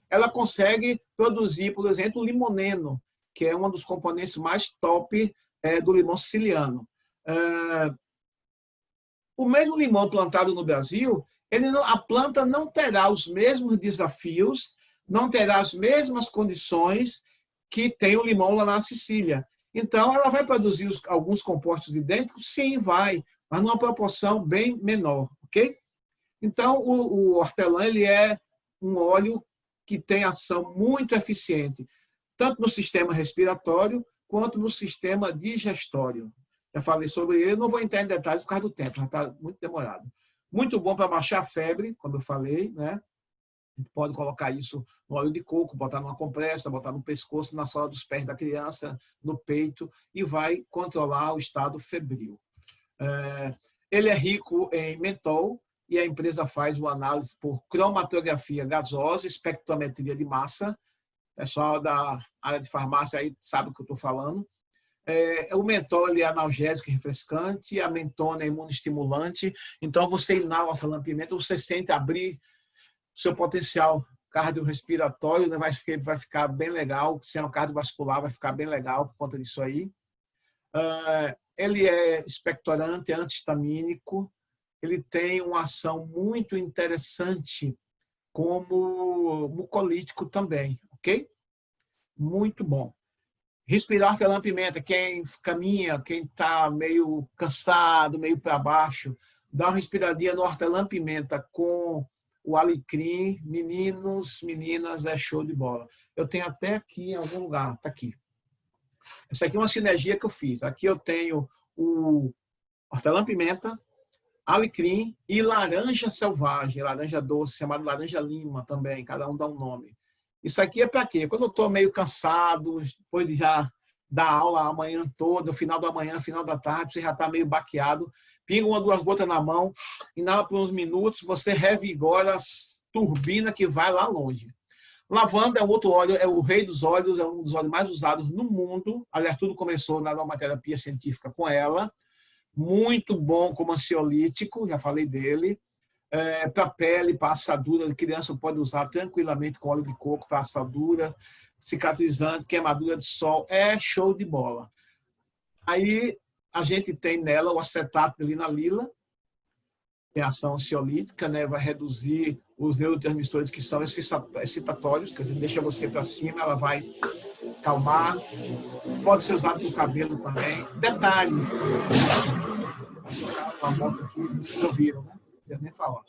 ela consegue produzir, por exemplo, o limoneno, que é um dos componentes mais top do limão siciliano. O mesmo limão plantado no Brasil, a planta não terá os mesmos desafios, não terá as mesmas condições que tem o limão lá na Sicília. Então, ela vai produzir alguns compostos idênticos? Sim, vai, mas numa proporção bem menor, ok? Então, o hortelã ele é um óleo que tem ação muito eficiente, tanto no sistema respiratório quanto no sistema digestório. Já falei sobre ele, não vou entrar em detalhes por causa do tempo, já está muito demorado. Muito bom para baixar a febre, como eu falei, né? A gente pode colocar isso no óleo de coco, botar numa compressa, botar no pescoço, na sola dos pés da criança, no peito, e vai controlar o estado febril. Ele é rico em mentol e a empresa faz uma análise por cromatografia gasosa, espectrometria de massa. O pessoal da área de farmácia aí sabe o que eu estou falando. O mentol ele é analgésico e refrescante, a mentona é imunoestimulante. Então, você inala a hortelã-pimenta, você sente abrir seu potencial cardiorrespiratório, né? vai ficar bem legal. O sistema cardiovascular vai ficar bem legal por conta disso aí. Ele é expectorante, antihistamínico. Ele tem uma ação muito interessante como mucolítico também, ok? Muito bom. Respirar hortelã-pimenta, quem caminha, quem está meio cansado, meio para baixo, dá uma respiradinha no hortelã-pimenta com o alecrim, meninos, meninas, é show de bola. Eu tenho até aqui em algum lugar, está aqui. Essa aqui é uma sinergia que eu fiz. Aqui eu tenho o hortelã-pimenta, alecrim e laranja selvagem, laranja doce, chamada laranja lima também, cada um dá um nome. Isso aqui é para quê? Quando eu estou meio cansado, depois de já dar aula a manhã toda, no final da manhã, final da tarde, você já está meio baqueado, pinga uma, duas gotas na mão, inala por uns minutos, você revigora a turbina que vai lá longe. Lavanda é um outro óleo, é o rei dos óleos, é um dos óleos mais usados no mundo. Aliás, tudo começou na aromaterapia científica com ela. Muito bom como ansiolítico, já falei dele. Para pele, para assadura, a criança pode usar tranquilamente com óleo de coco para assadura, cicatrizante, queimadura de sol, é show de bola. Aí a gente tem nela o acetato de linalila, tem ação ansiolítica, né? Vai reduzir os neurotransmissores que são excitatórios, que a gente deixa você para cima, ela vai calmar. Pode ser usado no cabelo também. Detalhe, uma moto aqui, vocês ouviram, né? Não precisa nem falar.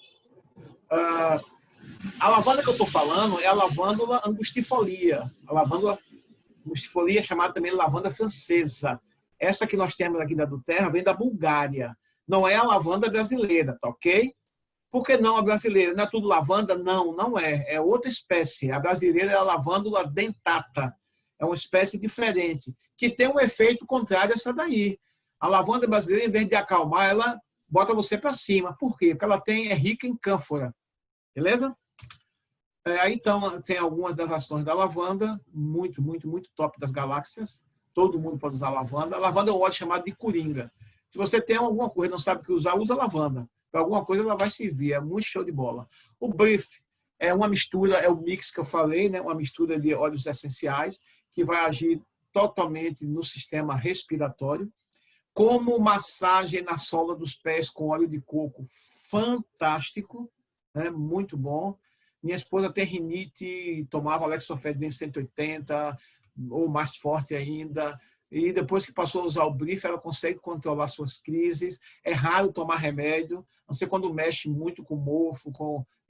A lavanda que eu estou falando é a lavândula angustifolia. A lavândula angustifolia é chamada também de lavanda francesa. Essa que nós temos aqui da Duterra vem da Bulgária. Não é a lavanda brasileira, tá ok? Por que não a brasileira? Não é tudo lavanda? Não, não é. É outra espécie. A brasileira é a lavândula dentata. É uma espécie diferente, que tem um efeito contrário a essa daí. A lavanda brasileira, em vez de acalmar, ela bota você para cima. Por quê? Porque ela é rica em cânfora. Beleza? Aí então tem algumas das ações da lavanda, muito, muito, muito top das galáxias. Todo mundo pode usar lavanda. A lavanda é um óleo chamado de coringa. Se você tem alguma coisa e não sabe o que usar, usa lavanda. Para alguma coisa ela vai servir, é muito show de bola. O brief é uma mistura, é o mix que eu falei, né? Uma mistura de óleos essenciais que vai agir totalmente no sistema respiratório. Como massagem na sola dos pés com óleo de coco, fantástico, né? Muito bom. Minha esposa tem rinite, tomava Lexofedrin 180, ou mais forte ainda. E depois que passou a usar o brief, ela consegue controlar suas crises. É raro tomar remédio, a não ser quando mexe muito com mofo,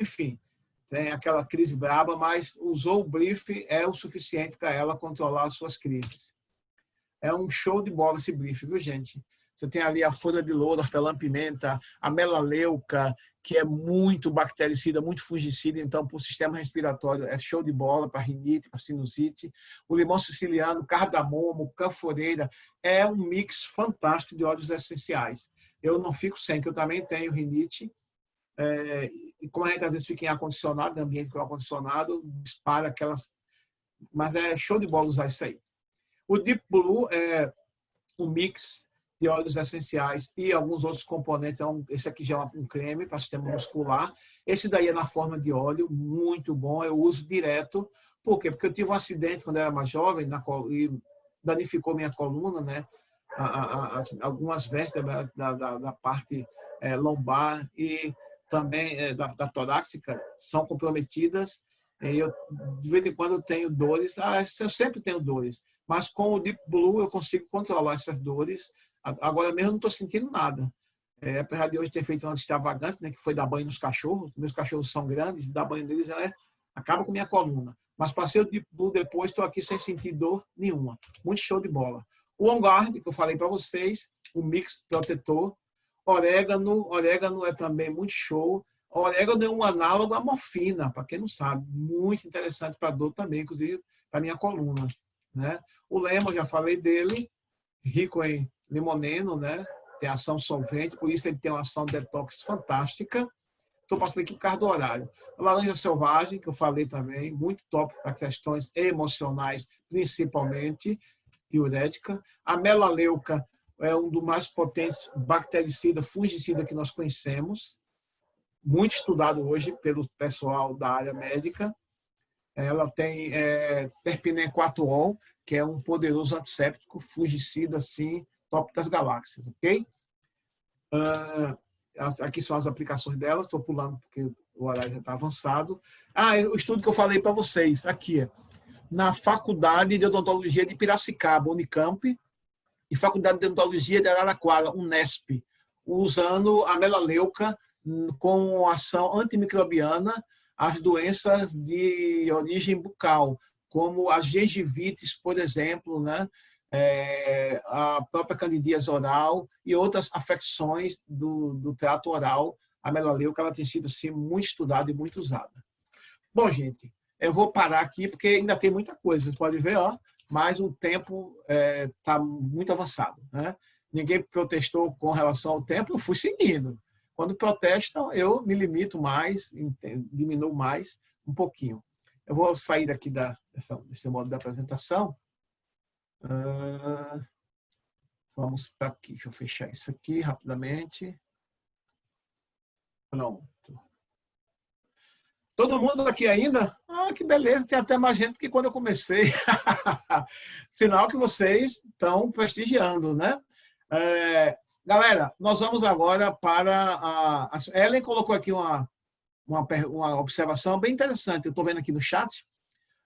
enfim. tem aquela crise braba, mas usou o brief é o suficiente para ela controlar as suas crises. É um show de bola esse brief, viu, gente? Você tem ali a folha de louro, hortelã-pimenta, a melaleuca, que é muito bactericida, muito fungicida, então, para o sistema respiratório, é show de bola para rinite, para sinusite. O limão siciliano, cardamomo, canforeira, é um mix fantástico de óleos essenciais. Eu não fico sem, que eu também tenho rinite, e como a gente às vezes fica em ar-condicionado, em ambiente com ar-condicionado, dispara aquelas... Mas é show de bola usar isso aí. O Deep Blue é um mix de óleos essenciais e alguns outros componentes. Então, esse aqui já é um creme para sistema muscular. Esse daí é na forma de óleo, muito bom. Eu uso direto. Por quê? Porque eu tive um acidente quando eu era mais jovem e danificou minha coluna, né? Algumas vértebras da parte lombar e também da torácica são comprometidas. Eu, de vez em quando, eu tenho dores. Eu sempre tenho dores. Mas com o Deep Blue eu consigo controlar essas dores. Agora mesmo eu não estou sentindo nada. Apesar de hoje ter feito uma extravagância, né, que foi dar banho nos cachorros. Meus cachorros são grandes, dar banho neles acaba com minha coluna. Mas passei o Deep Blue depois, estou aqui sem sentir dor nenhuma. Muito show de bola. O On Guard, que eu falei para vocês, o mix protetor. Orégano é também muito show. Orégano é um análogo à morfina, para quem não sabe. Muito interessante para dor também, inclusive para minha coluna. Né? O lemon, já falei dele, rico em limoneno, né? Tem ação solvente, por isso ele tem uma ação detox fantástica. Estou passando aqui por causa do horário. A laranja selvagem, que eu falei também, muito top para questões emocionais, principalmente diurética. A melaleuca é um dos mais potentes bactericida, fungicida que nós conhecemos, muito estudado hoje pelo pessoal da área médica. Ela tem terpinequatrol, que é um poderoso antisséptico, fungicida, assim, top das galáxias, ok? Aqui são as aplicações delas, estou pulando porque o horário já está avançado. O estudo que eu falei para vocês, aqui, na Faculdade de Odontologia de Piracicaba, Unicamp, e Faculdade de Odontologia de Araraquara, Unesp, usando a melaleuca com ação antimicrobiana às doenças de origem bucal, como as gengivites, por exemplo, né? A própria candidíase oral e outras afecções do trato oral. A melaleuca ela tem sido assim, muito estudada e muito usada. Bom, gente, eu vou parar aqui porque ainda tem muita coisa. Vocês podem ver, ó, mas o tempo está muito avançado. Né? Ninguém protestou com relação ao tempo, eu fui seguindo. Quando protestam, eu me limito mais, diminuo mais um pouquinho. Eu vou sair daqui desse modo de apresentação. Vamos para aqui. Deixa eu fechar isso aqui rapidamente. Pronto. Todo mundo aqui ainda? Que beleza, tem até mais gente que quando eu comecei. Sinal que vocês estão prestigiando, né? Galera, nós vamos agora para a Ellen colocou aqui uma observação bem interessante. Eu estou vendo aqui no chat.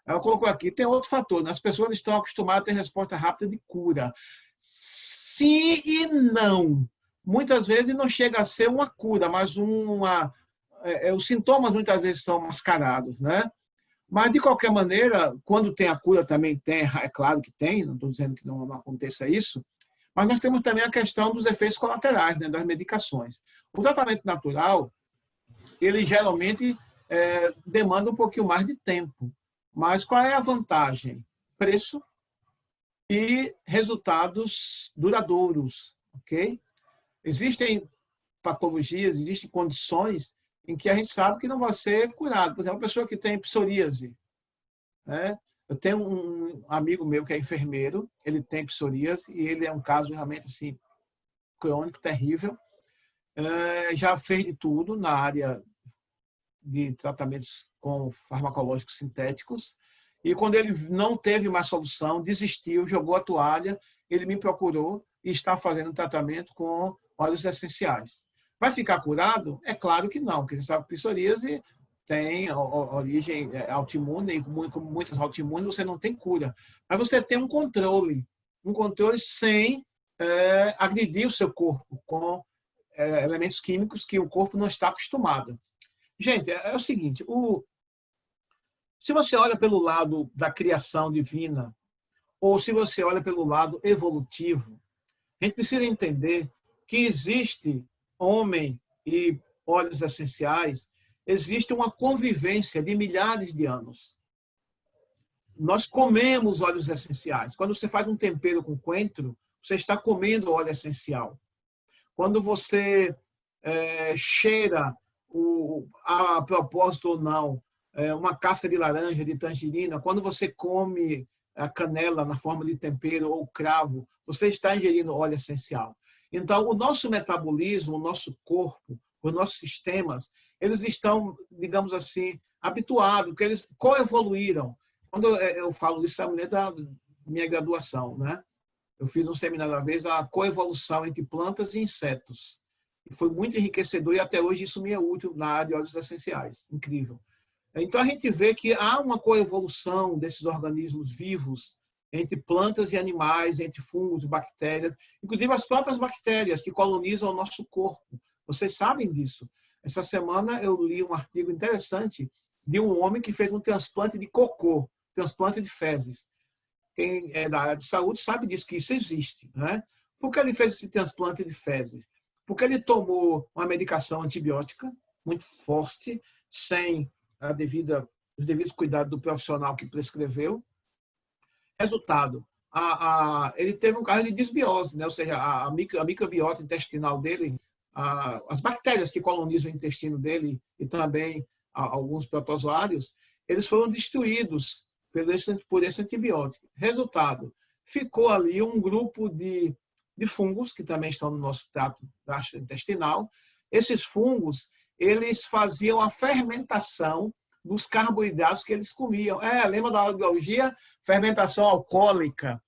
Ela colocou aqui, tem outro fator, né? As pessoas estão acostumadas a ter resposta rápida de cura. Sim e não. Muitas vezes não chega a ser uma cura, mas os sintomas muitas vezes são mascarados, né? Mas, de qualquer maneira, quando tem a cura também tem, é claro que tem, não estou dizendo que não aconteça isso, mas nós temos também a questão dos efeitos colaterais, né, das medicações. O tratamento natural, ele geralmente demanda um pouquinho mais de tempo. Mas qual é a vantagem? Preço e resultados duradouros, ok? Existem patologias, existem condições em que a gente sabe que não vai ser curado. Por exemplo, uma pessoa que tem psoríase, né? Eu tenho um amigo meu que é enfermeiro, ele tem psoríase e ele é um caso realmente assim crônico, terrível. Já fez de tudo na área de tratamentos com farmacológicos sintéticos e quando ele não teve mais solução, desistiu, jogou a toalha, ele me procurou e está fazendo tratamento com óleos essenciais. Vai ficar curado? É claro que não, porque você sabe que psoríase tem origem autoimune e como muitas autoimunes você não tem cura. Mas você tem um controle sem agredir o seu corpo com elementos químicos que o corpo não está acostumado. Gente, é o seguinte, Se você olha pelo lado da criação divina, ou se você olha pelo lado evolutivo, a gente precisa entender que existe homem e óleos essenciais, existe uma convivência de milhares de anos. Nós comemos óleos essenciais. Quando você faz um tempero com coentro, você está comendo óleo essencial. Quando você cheira, a propósito ou não, uma casca de laranja, de tangerina, quando você come a canela na forma de tempero ou cravo, você está ingerindo óleo essencial. Então, o nosso metabolismo, o nosso corpo, os nossos sistemas, eles estão, digamos assim, habituados, porque eles coevoluíram. Quando eu falo isso, é da minha graduação, né? Eu fiz um seminário uma vez, a coevolução entre plantas e insetos. E foi muito enriquecedor e até hoje isso me é útil na área de óleos essenciais. Incrível. Então a gente vê que há uma coevolução desses organismos vivos entre plantas e animais, entre fungos e bactérias, inclusive as próprias bactérias que colonizam o nosso corpo. Vocês sabem disso. Essa semana eu li um artigo interessante de um homem que fez um transplante de cocô, transplante de fezes. Quem é da área de saúde sabe disso, que isso existe, né? Por que ele fez esse transplante de fezes? Porque ele tomou uma medicação antibiótica muito forte, sem os devidos cuidados do profissional que prescreveu. Resultado, ele teve um caso de disbiose, né? Ou seja, a microbiota intestinal dele, as bactérias que colonizam o intestino dele e também alguns protozoários, eles foram destruídos por esse antibiótico. Resultado, ficou ali um grupo de fungos, que também estão no nosso trato gastrointestinal. Esses fungos, eles faziam a fermentação dos carboidratos que eles comiam. Lembra da biologia? Fermentação alcoólica,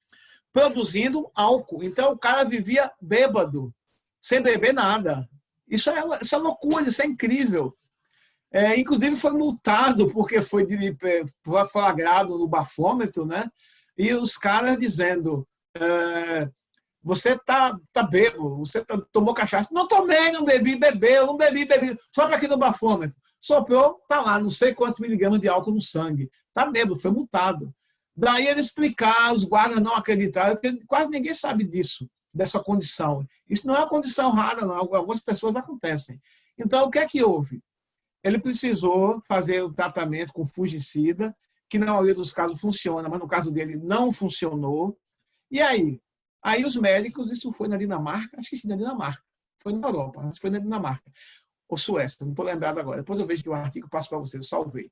produzindo álcool. Então, o cara vivia bêbado, sem beber nada. Isso é loucura, isso é incrível. Inclusive foi multado porque foi flagrado no bafômetro, né? E os caras dizendo, você tá bêbado, você tomou cachaça. Não tomei, não bebi, bebeu, não bebi, só para aqui no bafômetro. Soprou, tá lá, não sei quantos miligramas de álcool no sangue. Tá bêbado, foi multado. Daí ele explicar, os guardas não acreditaram, porque quase ninguém sabe disso, dessa condição. Isso não é uma condição rara, não. Algumas pessoas acontecem. Então, o que é que houve? Ele precisou fazer o tratamento com fungicida, que na maioria dos casos funciona, mas no caso dele não funcionou. E aí? Aí os médicos, isso foi na Dinamarca, acho que sim, na Dinamarca, foi na Europa, acho que foi na Dinamarca, ou Suécia, não estou lembrado agora. Depois eu vejo que o artigo passo para vocês, eu salvei.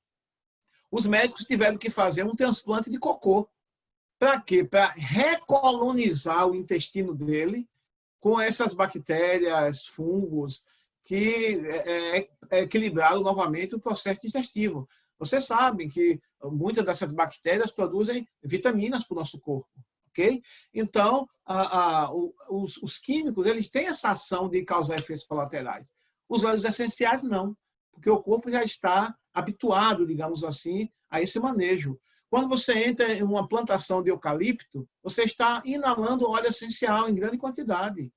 Os médicos tiveram que fazer um transplante de cocô. Para quê? Para recolonizar o intestino dele com essas bactérias, fungos, que equilibraram novamente o processo digestivo. Vocês sabem que muitas dessas bactérias produzem vitaminas para o nosso corpo. Okay? Então, os químicos eles têm essa ação de causar efeitos colaterais. Os óleos essenciais não, porque o corpo já está habituado, digamos assim, a esse manejo. Quando você entra em uma plantação de eucalipto, você está inalando óleo essencial em grande quantidade.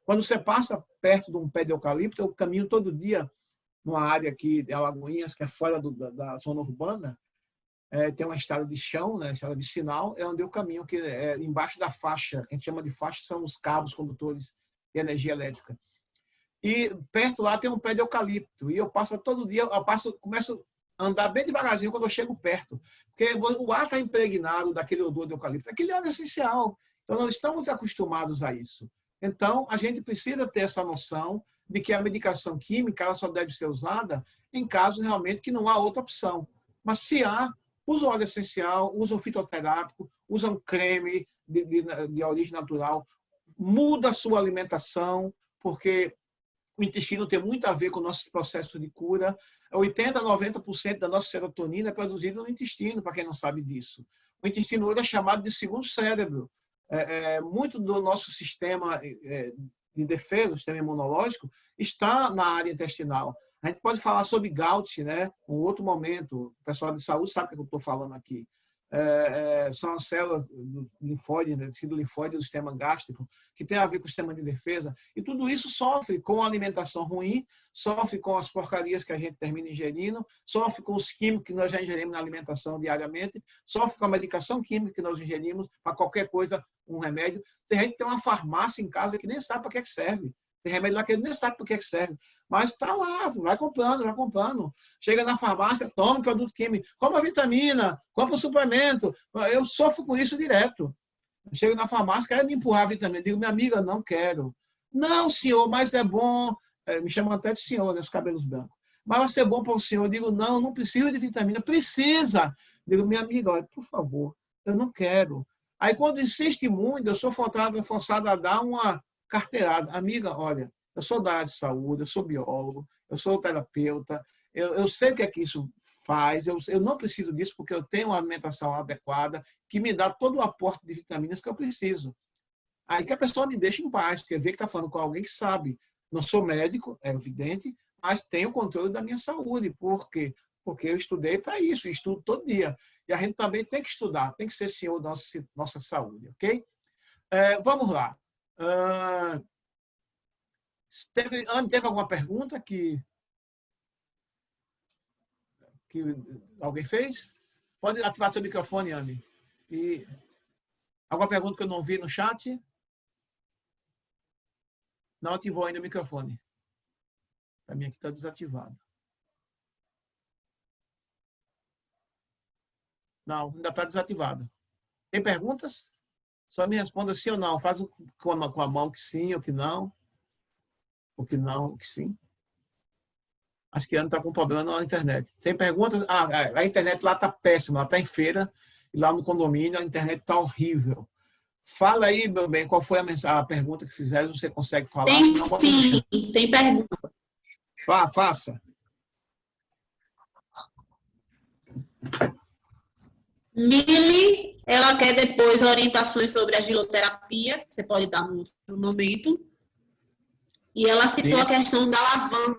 Quando você passa perto de um pé de eucalipto, eu caminho todo dia numa área aqui de Alagoinhas, que é fora da zona urbana, tem uma estrada de chão, né, estrada de sinal, é onde eu caminho, que é embaixo da faixa, que a gente chama de faixa, são os cabos condutores de energia elétrica. E perto lá tem um pé de eucalipto, e eu passo todo dia, começo a andar bem devagarzinho quando eu chego perto, porque o ar está impregnado daquele odor de eucalipto. Aquele é essencial, então nós estamos acostumados a isso. Então, a gente precisa ter essa noção de que a medicação química ela só deve ser usada em casos realmente que não há outra opção. Mas se há, usa óleo essencial, usa o fitoterápico, usa um creme de origem natural, muda a sua alimentação, porque o intestino tem muito a ver com o nosso processo de cura. 80% a 90% da nossa serotonina é produzida no intestino, para quem não sabe disso. O intestino hoje é chamado de segundo cérebro. Muito do nosso sistema de defesa, o sistema imunológico, está na área intestinal. A gente pode falar sobre gout, né? Um outro momento. O pessoal de saúde sabe o que eu estou falando aqui. são as células do linfóide, né, tecido linfóide do sistema gástrico, que tem a ver com o sistema de defesa. E tudo isso sofre com a alimentação ruim, sofre com as porcarias que a gente termina ingerindo, sofre com os químicos que nós já ingerimos na alimentação diariamente, sofre com a medicação química que nós ingerimos para qualquer coisa, um remédio. Tem gente que tem uma farmácia em casa que nem sabe para que serve. Tem remédio lá que ele nem sabe para que serve. Mas está lá, vai comprando, vai comprando. Chega na farmácia, toma um produto químico, compra vitamina, compra um suplemento. Eu sofro com isso direto. Chego na farmácia, quero me empurrar a vitamina. Digo, minha amiga, não quero. Não, senhor, mas é bom. Me chamam até de senhor, né, os cabelos brancos. Mas vai ser bom para o senhor. Eu digo, não, não preciso de vitamina. Precisa. Digo, minha amiga, olha, por favor, eu não quero. Aí, quando insiste muito, eu sou forçado a dar uma carteirada. Amiga, olha, eu sou da área de saúde, eu sou biólogo, eu sou terapeuta, eu sei o que é que isso faz, eu não preciso disso porque eu tenho uma alimentação adequada que me dá todo o aporte de vitaminas que eu preciso. Aí que a pessoa me deixa em paz, porque vê que está falando com alguém que sabe. Não sou médico, é evidente, mas tenho controle da minha saúde. Por quê? Porque eu estudei para isso, estudo todo dia. E a gente também tem que estudar, tem que ser senhor da nossa saúde, ok? Vamos lá. Teve alguma pergunta que alguém fez? Pode ativar seu microfone, Anne. E alguma pergunta que eu não vi no chat? Não ativou ainda o microfone. Para mim aqui está desativado. Não, ainda está desativado. Tem perguntas? Só me responda sim ou não. Faz com a mão que sim ou que não. Ou que não, ou que sim. Acho que Ana está com problema na internet. Tem perguntas? A internet lá está péssima, ela está em feira. E lá no condomínio a internet está horrível. Fala aí, meu bem, qual foi a pergunta que fizeram? Você consegue falar? Tem sim, tem pergunta. Faça. Mili, ela quer depois orientações sobre a giloterapia, que você pode dar no outro momento. E ela citou a questão da lavanda.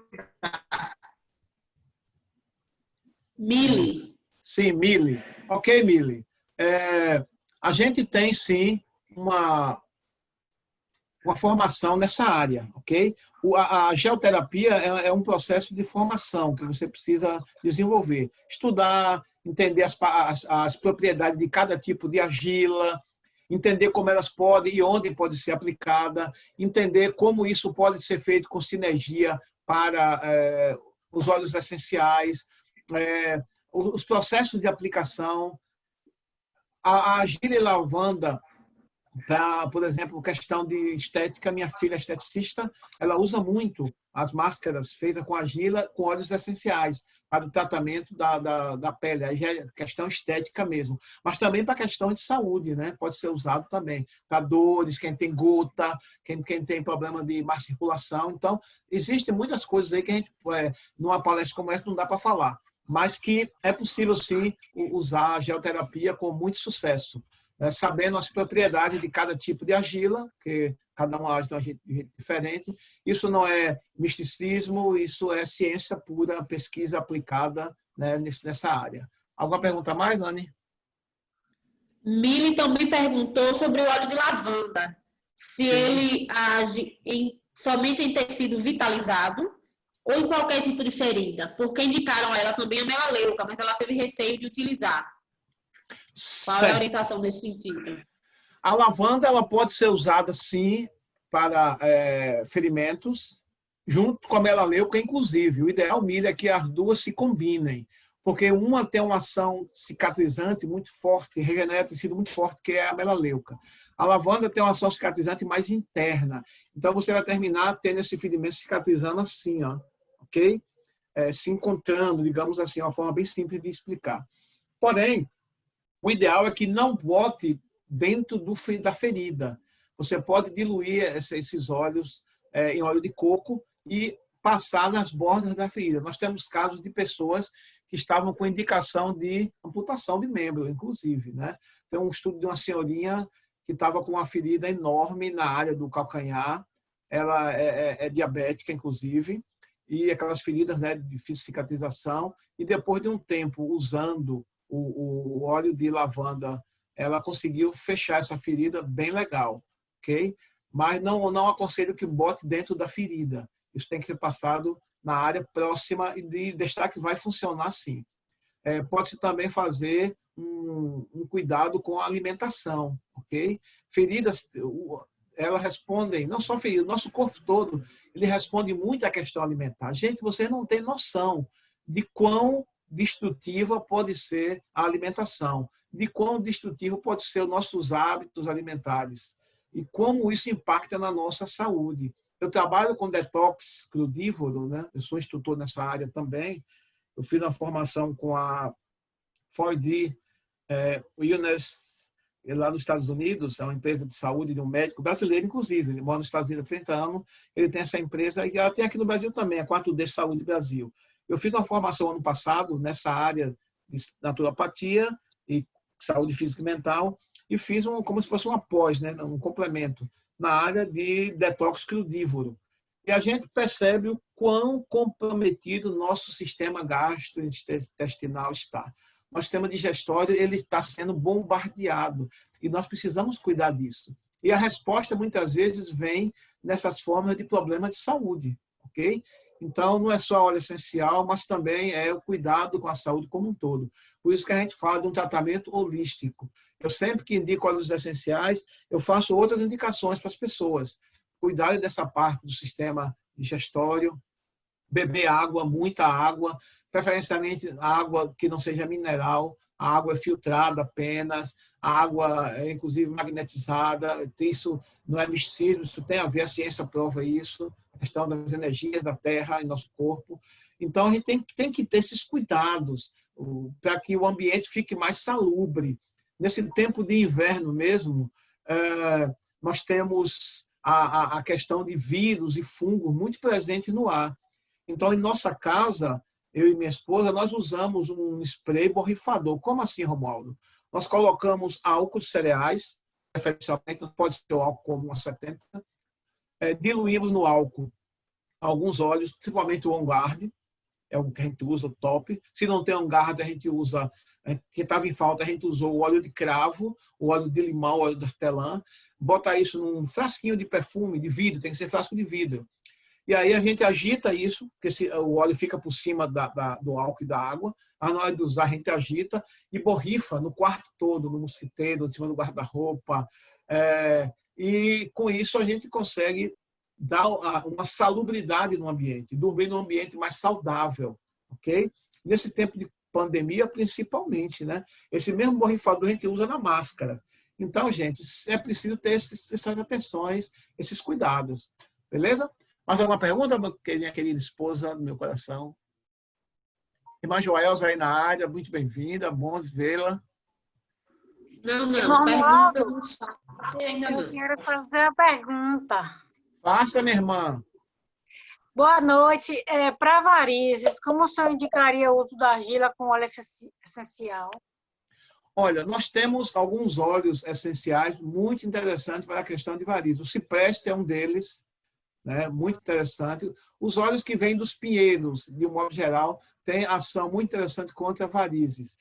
Mili. Sim, Mili. Ok, Mili. A gente tem, sim, uma formação nessa área, ok? A geoterapia é um processo de formação que você precisa desenvolver. Estudar, entender as propriedades de cada tipo de argila, entender como elas podem e onde pode ser aplicada, entender como isso pode ser feito com sinergia para os óleos essenciais, os processos de aplicação. A argila e lavanda, por exemplo, questão de estética, minha filha é esteticista, ela usa muito as máscaras feitas com argila, com óleos essenciais, para o tratamento da pele. Aí já é questão estética mesmo. Mas também para questão de saúde, né? Pode ser usado também para dores, quem tem gota, quem tem problema de má circulação. Então, existem muitas coisas aí que a gente, numa palestra como essa, não dá para falar. Mas que é possível, sim, usar a geoterapia com muito sucesso. Sabendo as propriedades de cada tipo de argila, que cada um age de um jeito diferente. Isso não é misticismo, isso é ciência pura, pesquisa aplicada, né, nessa área. Alguma pergunta a mais, Anne? Mili também perguntou sobre o óleo de lavanda. Se ele age somente em tecido vitalizado ou em qualquer tipo de ferida. Porque indicaram a ela também a melaleuca, mas ela teve receio de utilizar. Qual é a orientação nesse sentido? A lavanda ela pode ser usada, sim, para ferimentos, junto com a melaleuca, inclusive. O ideal, Mili, é que as duas se combinem, porque uma tem uma ação cicatrizante muito forte, regenera tecido muito forte, que é a melaleuca. A lavanda tem uma ação cicatrizante mais interna. Então, você vai terminar tendo esse ferimento cicatrizando assim, ó, ok? Se encontrando, digamos assim, uma forma bem simples de explicar. Porém, o ideal é que não bote dentro da ferida. Você pode diluir esses óleos em óleo de coco e passar nas bordas da ferida. Nós temos casos de pessoas que estavam com indicação de amputação de membro, inclusive, né? Tem um estudo de uma senhorinha que estava com uma ferida enorme na área do calcanhar. Ela é diabética, inclusive, e aquelas feridas, né, de difícil cicatrização. E depois de um tempo usando o óleo de lavanda, ela conseguiu fechar essa ferida bem legal, ok? Mas não aconselho que bote dentro da ferida. Isso tem que ser passado na área próxima e de deixar que vai funcionar sim. Pode-se também fazer um cuidado com a alimentação, ok? Feridas, elas respondem, não só feridas, nosso corpo todo, ele responde muito à questão alimentar. Gente, você não tem noção de quão destrutiva pode ser a alimentação, de quão destrutivo pode ser os nossos hábitos alimentares e como isso impacta na nossa saúde. Eu trabalho com detox crudívoro, né? Eu sou instrutor nessa área também. Eu fiz uma formação com a 4D Wellness lá nos Estados Unidos, é uma empresa de saúde de um médico brasileiro, inclusive. Ele mora nos Estados Unidos há 30 anos, ele tem essa empresa e ela tem aqui no Brasil também, a 4D Saúde Brasil. Eu fiz uma formação ano passado nessa área de naturopatia e saúde física e mental e fiz como se fosse uma pós, né, um complemento na área de detox crudívoro. E a gente percebe o quão comprometido o nosso sistema gastrointestinal está. Nosso sistema digestório ele está sendo bombardeado e nós precisamos cuidar disso. E a resposta, muitas vezes, vem nessas formas de problemas de saúde, ok? Então, não é só óleo essencial, mas também é o cuidado com a saúde como um todo. Por isso que a gente fala de um tratamento holístico. Eu sempre que indico óleos essenciais, eu faço outras indicações para as pessoas. Cuidar dessa parte do sistema digestório, beber água, muita água, preferencialmente água que não seja mineral, a água é filtrada apenas, a água é inclusive magnetizada, isso não é misticismo, isso tem a ver, a ciência prova isso, a questão das energias da terra em nosso corpo. Então, a gente tem que ter esses cuidados para que o ambiente fique mais salubre. Nesse tempo de inverno mesmo, nós temos a questão de vírus e fungos muito presente no ar. Então, em nossa casa, eu e minha esposa, nós usamos um spray borrifador. Como assim, Romualdo? Nós colocamos álcool de cereais, preferencialmente, pode ser o álcool comum a 70, diluímos no álcool alguns óleos, principalmente o On Guard, é o que a gente usa, o top. Se não tem On Guard, a gente usa, que estava em falta, a gente usou o óleo de cravo, o óleo de limão, o óleo de hortelã, bota isso num frasquinho de perfume, de vidro, tem que ser frasco de vidro. E aí a gente agita isso, porque o óleo fica por cima do álcool e da água. Na hora de usar, a gente agita e borrifa no quarto todo, no mosquiteiro, em cima do guarda-roupa. E com isso a gente consegue dar uma salubridade no ambiente, dormir num ambiente mais saudável, ok? Nesse tempo de pandemia, principalmente, né? Esse mesmo borrifador a gente usa na máscara. Então, gente, é preciso ter essas atenções, esses cuidados. Beleza? Mais alguma pergunta, minha querida esposa do meu coração? Irmã Joelza aí na área, muito bem-vinda, bom vê-la. Não, pergunta no chat ainda não. Eu quero fazer a pergunta. Faça, minha irmã. Boa noite. Para varizes, como o senhor indicaria o uso da argila com óleo essencial? Olha, nós temos alguns óleos essenciais muito interessantes para a questão de varizes. O cipreste é um deles, né? Muito interessante. Os óleos que vêm dos pinheiros, de um modo geral, têm ação muito interessante contra varizes.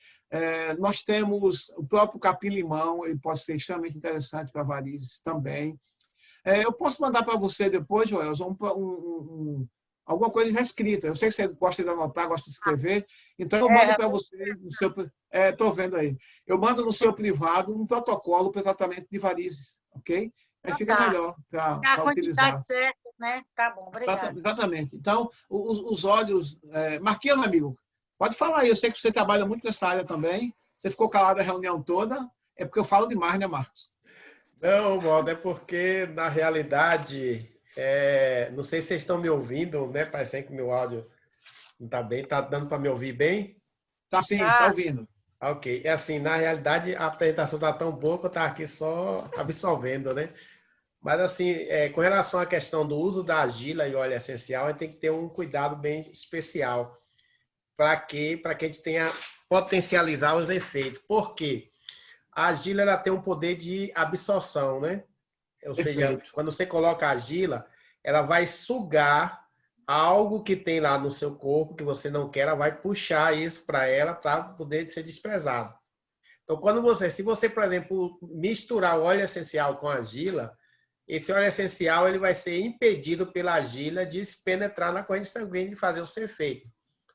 Nós temos o próprio capim-limão, ele pode ser extremamente interessante para varizes também. Eu posso mandar para você depois, Joel, alguma coisa já escrita. Eu sei que você gosta de anotar, gosta de escrever, então eu mando para você, estou vendo aí, eu mando no seu privado um protocolo para tratamento de varizes, ok? Aí fica melhor para utilizar. A quantidade certa, né? Tá bom, obrigado. Exatamente. Então, os óleos... Marquinhos, meu amigo, pode falar aí. Eu sei que você trabalha muito nessa área também. Você ficou calado a reunião toda. É porque eu falo demais, né, Marcos? Não, Waldo, é porque, na realidade, não sei se vocês estão me ouvindo, né? Parece que o meu áudio não está bem. Está dando para me ouvir bem? Tá sim, tá ouvindo. Ok. É assim, na realidade, a apresentação está tão boa que eu estava aqui só absorvendo, né? Mas, assim, com relação à questão do uso da argila e óleo essencial, a gente tem que ter um cuidado bem especial para que a gente tenha potencializar os efeitos. Por quê? A argila ela tem um poder de absorção, né? Ou seja, quando você coloca a argila, ela vai sugar algo que tem lá no seu corpo que você não quer, ela vai puxar isso para ela para poder ser desprezado. Então, se você, por exemplo, misturar o óleo essencial com a argila, esse óleo essencial ele vai ser impedido pela argila de penetrar na corrente sanguínea e fazer o seu efeito.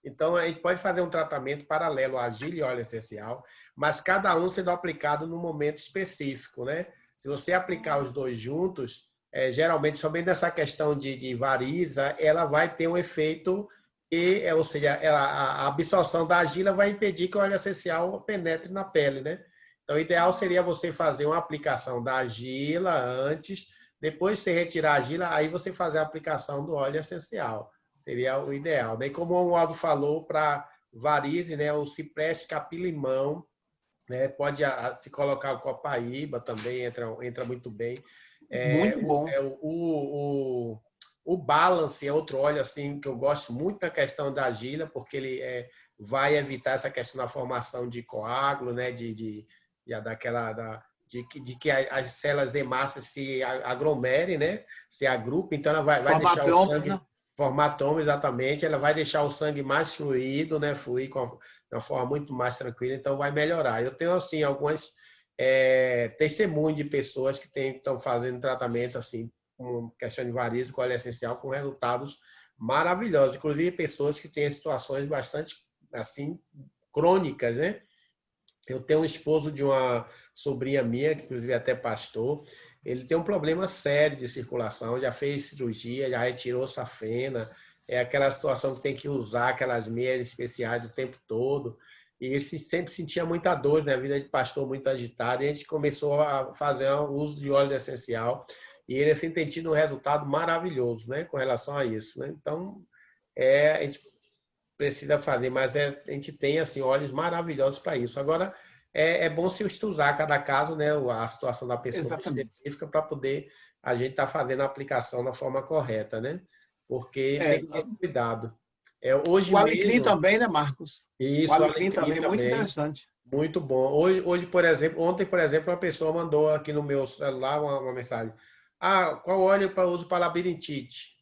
Então, a gente pode fazer um tratamento paralelo à argila e óleo essencial, mas cada um sendo aplicado num momento específico, né? Se você aplicar os dois juntos, geralmente, somente nessa questão de variza, ela vai ter um efeito, ou seja, a absorção da argila vai impedir que o óleo essencial penetre na pele, né? Então, o ideal seria você fazer uma aplicação da argila antes, depois você retirar a argila, aí você fazer a aplicação do óleo essencial. Seria o ideal. Daí, como o Aldo falou, para varize, né, o cipreste capim-limão, né, pode se colocar o copaíba também, entra muito bem. Muito bom. O Balance é outro óleo assim, que eu gosto muito da questão da argila, porque ele vai evitar essa questão da formação de coágulo, né, de que as células hemácias se aglomerem, né, se agrupem, então ela vai deixar o sangue... Né? Formar trombo, exatamente, ela vai deixar o sangue mais fluido, né? Fluir de uma forma muito mais tranquila, então vai melhorar. Eu tenho, assim, algumas testemunhos de pessoas que estão fazendo tratamento, assim, com questão de varizes, com óleo essencial, com resultados maravilhosos. Inclusive, pessoas que têm situações bastante, assim, crônicas, né? Eu tenho um esposo de uma sobrinha minha, que inclusive é até pastor. Ele tem um problema sério de circulação, já fez cirurgia, já retirou safena, é aquela situação que tem que usar aquelas meias especiais o tempo todo. E ele sempre sentia muita dor, né? A vida de pastor muito agitada, e a gente começou a fazer o uso de óleo essencial, e ele assim, tem tido um resultado maravilhoso, né? Com relação a isso, né? Então, a gente precisa fazer, mas a gente tem assim, óleos maravilhosos para isso. Agora, é bom se estudar cada caso, né, a situação da pessoa específica, para poder a gente estar fazendo a aplicação da forma correta, né? Porque tem que ter esse cuidado. Hoje o alecrim mesmo, também, né, Marcos? Isso, o alecrim também é muito interessante. Muito bom. Hoje, por exemplo, ontem, por exemplo, uma pessoa mandou aqui no meu celular uma mensagem. Qual óleo para uso para labirintite?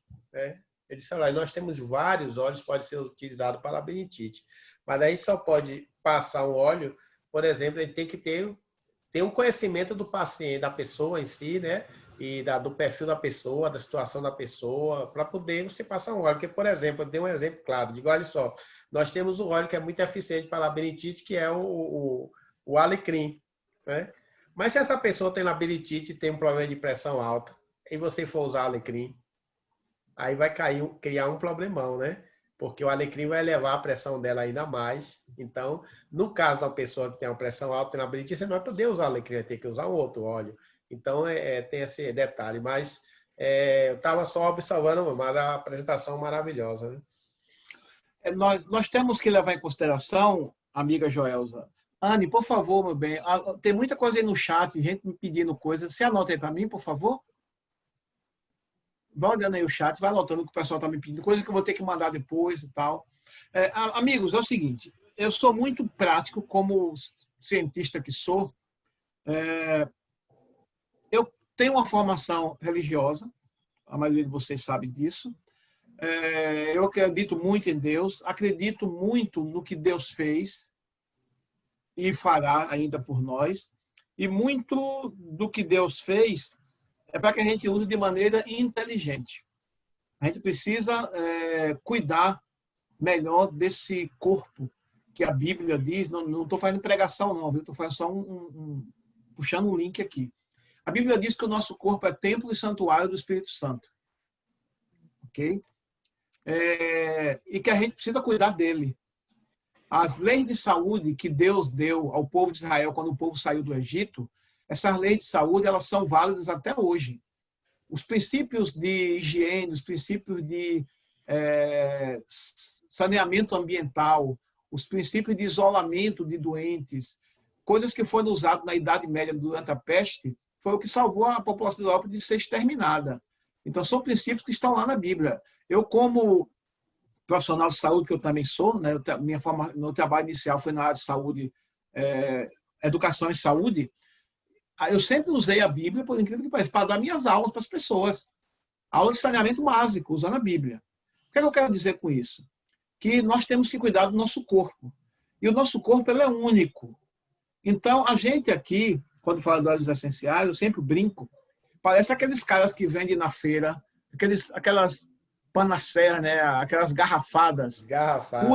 Eu disse, olha, nós temos vários óleos que podem ser utilizados para labirintite, mas aí só pode passar um óleo. Por exemplo, ele tem que ter um conhecimento do paciente, da pessoa em si, né? E do perfil da pessoa, da situação da pessoa, para poder você passar um óleo. Porque, por exemplo, eu dei um exemplo claro. Digo, olha só, nós temos um óleo que é muito eficiente para labirintite, que é o alecrim, né? Mas se essa pessoa tem labirintite e tem um problema de pressão alta, e você for usar alecrim, aí vai criar um problemão, né? Porque o alecrim vai elevar a pressão dela ainda mais. Então, no caso da pessoa que tem uma pressão alta, tem labirintite, você não vai poder usar alecrim, vai ter que usar um outro óleo. Então, tem esse detalhe. Mas eu estava só observando, mas a apresentação maravilhosa, né? Nós temos que levar em consideração, amiga Joelza. Anne, por favor, meu bem, tem muita coisa aí no chat, gente me pedindo coisa. Você anota aí para mim, por favor? Vai olhando aí o chat, vai anotando o que o pessoal está me pedindo, coisa que eu vou ter que mandar depois e tal. Amigos, é o seguinte, eu sou muito prático como cientista que sou. Eu tenho uma formação religiosa, a maioria de vocês sabe disso. Eu acredito muito em Deus, acredito muito no que Deus fez e fará ainda por nós. E muito do que Deus fez é para que a gente use de maneira inteligente. A gente precisa cuidar melhor desse corpo que a Bíblia diz. Não estou fazendo pregação, não, viu? Estou fazendo só puxando um link aqui. A Bíblia diz que o nosso corpo é templo e santuário do Espírito Santo. Ok? E que a gente precisa cuidar dele. As leis de saúde que Deus deu ao povo de Israel quando o povo saiu do Egito, essas leis de saúde, elas são válidas até hoje. Os princípios de higiene, os princípios de saneamento ambiental, os princípios de isolamento de doentes, coisas que foram usadas na Idade Média durante a peste, foi o que salvou a população da Europa de ser exterminada. Então, são princípios que estão lá na Bíblia. Eu, como profissional de saúde, que eu também sou, né? Meu trabalho inicial foi na área de saúde, educação e saúde, eu sempre usei a Bíblia, por incrível que pareça, para dar minhas aulas para as pessoas. Aula de saneamento básico, usando a Bíblia. que eu quero dizer com isso? Que nós temos que cuidar do nosso corpo. E o nosso corpo ele é único. Então, a gente aqui, quando fala de óleos essenciais, eu sempre brinco, parece aqueles caras que vendem na feira, aquelas panaceas, né? Aquelas garrafadas. Garrafadas.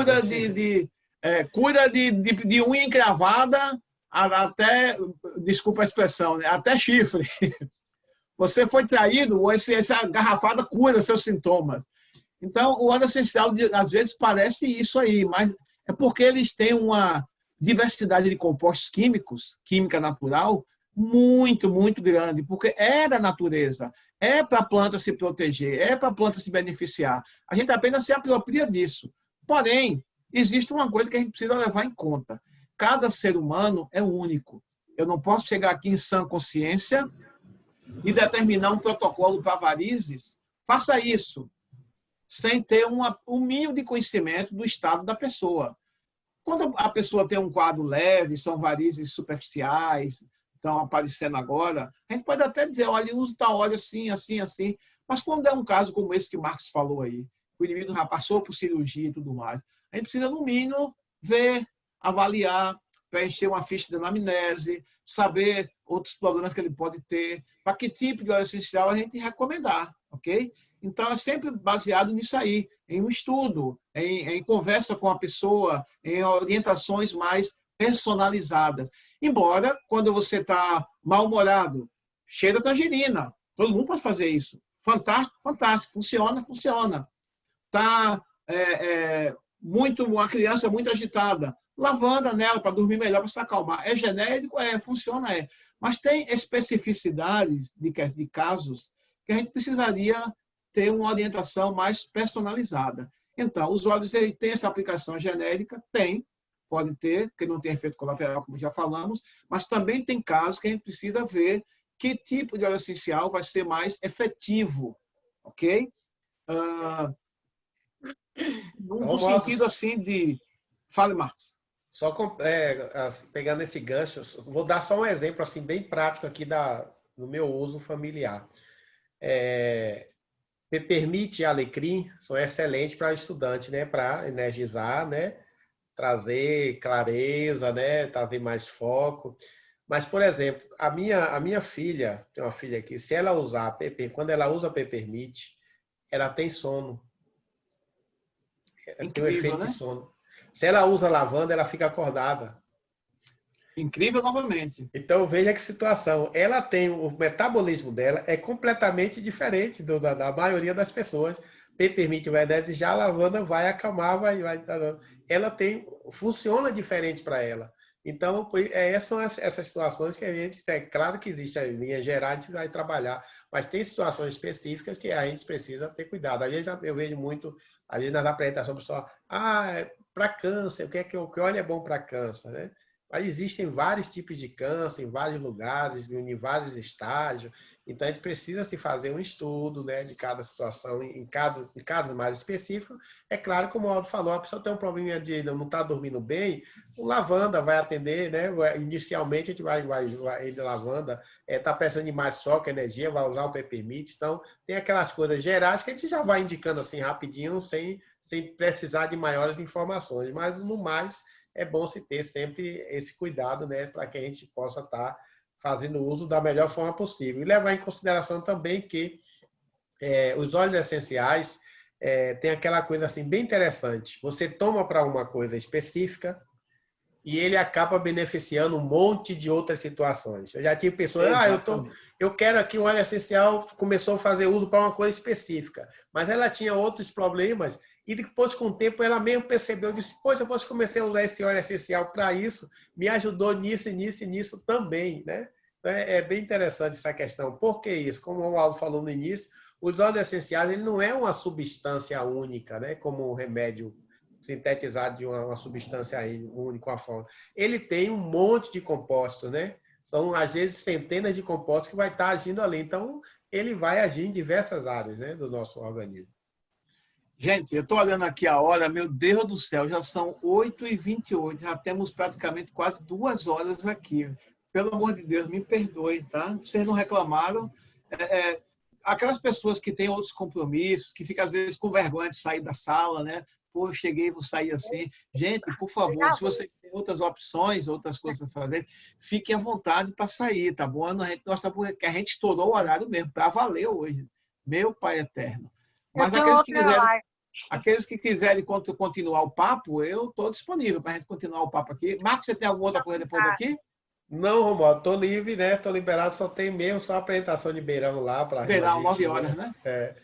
Cura de unha encravada até, desculpa a expressão, né? Até chifre. Você foi traído, essa garrafada cura seus sintomas. Então, o óleo essencial, às vezes, parece isso aí, mas é porque eles têm uma diversidade de compostos químicos, química natural, muito, muito grande, porque é da natureza, é para a planta se proteger, é para a planta se beneficiar. A gente apenas se apropria disso. Porém, existe uma coisa que a gente precisa levar em conta. Cada ser humano é único. Eu não posso chegar aqui em sã consciência e determinar um protocolo para varizes. Faça isso sem ter um mínimo de conhecimento do estado da pessoa. Quando a pessoa tem um quadro leve, são varizes superficiais, estão aparecendo agora, a gente pode até dizer, olha, usa tal óleo assim, assim, assim. Mas quando é um caso como esse que o Marcos falou aí, o indivíduo já passou por cirurgia e tudo mais, a gente precisa, no mínimo, ver, avaliar, preencher uma ficha de anamnese, saber outros problemas que ele pode ter, para que tipo de óleo essencial a gente recomendar, ok? Então, é sempre baseado nisso aí, em um estudo, em conversa com a pessoa, em orientações mais personalizadas. Embora, quando você está mal-humorado, cheira tangerina. Todo mundo pode fazer isso. Fantástico, fantástico. Funciona, funciona. Está uma criança muito agitada. Lavanda nela para dormir melhor, para se acalmar. É genérico? Funciona, é. Mas tem especificidades de casos que a gente precisaria ter uma orientação mais personalizada. Então, os óleos têm essa aplicação genérica? Tem, pode ter, porque não tem efeito colateral, como já falamos, mas também tem casos que a gente precisa ver que tipo de óleo essencial vai ser mais efetivo, ok? No sentido assim de... Fale, Marcos. Só pegando esse gancho, vou dar só um exemplo assim bem prático aqui do meu uso familiar. Pepermite e alecrim são excelentes para estudante, né? Para energizar, né? Trazer clareza, né? Trazer mais foco. Mas, por exemplo, a minha filha, tem uma filha aqui, se ela usar quando ela usa Pepermite, ela tem sono. Ela tem um efeito, né? De sono. Se ela usa lavanda, ela fica acordada. Incrível novamente. Então, veja que situação. Ela tem, o metabolismo dela é completamente diferente da maioria das pessoas. Pepermite vai desejar, a lavanda vai acalmar, ela funciona diferente para ela. Então, são essas situações que a gente, claro que existe a linha geral, a gente vai trabalhar, mas tem situações específicas que a gente precisa ter cuidado. Às vezes eu vejo muito, às vezes nas apresentações, o pessoal, para câncer, que óleo é bom para câncer, né? Mas existem vários tipos de câncer, em vários lugares, em vários estágios. Então, a gente precisa se fazer um estudo, né, de cada situação, em casos mais específicos. É claro, como o Aldo falou, a pessoa tem um problema de não estar dormindo bem, o lavanda vai atender, né? Inicialmente, a gente vai lavanda, está precisando de mais foco, energia, vai usar o Pepermite. Então, tem aquelas coisas gerais que a gente já vai indicando assim rapidinho, sem precisar de maiores informações. Mas, no mais, é bom se ter sempre esse cuidado, né, para que a gente possa estar fazendo uso da melhor forma possível. E levar em consideração também que os óleos essenciais tem aquela coisa assim bem interessante. Você toma para uma coisa específica e ele acaba beneficiando um monte de outras situações. Eu já tive pessoas, eu quero aqui um óleo essencial, começou a fazer uso para uma coisa específica, mas ela tinha outros problemas. E depois, com o tempo, ela mesmo percebeu, disse, poxa, eu comecei a usar esse óleo essencial para isso, me ajudou nisso e nisso e nisso também, né? Então, é bem interessante essa questão. Por que isso? Como o Aldo falou no início, os óleos essenciais ele não é uma substância única, né? Como um remédio sintetizado de uma substância única, uma forma. Ele tem um monte de compostos, né? São, às vezes, centenas de compostos que vai estar agindo ali. Então, ele vai agir em diversas áreas, né, do nosso organismo. Gente, eu estou olhando aqui a hora, meu Deus do céu, já são 8h28, já temos praticamente quase 2 horas aqui. Pelo amor de Deus, me perdoe, tá? Vocês não reclamaram. aquelas pessoas que têm outros compromissos, que ficam às vezes com vergonha de sair da sala, né? Pô, eu cheguei, vou sair assim. Gente, por favor, se você tem outras opções, outras coisas para fazer, fiquem à vontade para sair, tá bom? A gente, porque a gente estourou o horário mesmo, para valer hoje. Meu Pai eterno. Mas aqueles que quiserem continuar o papo, eu estou disponível para a gente continuar o papo aqui. Marcos, você tem alguma outra coisa depois daqui? Não, Romualdo, estou livre, né? Estou liberado, só tem mesmo só a apresentação de Beirão lá para Beirão, 9 horas, né? É.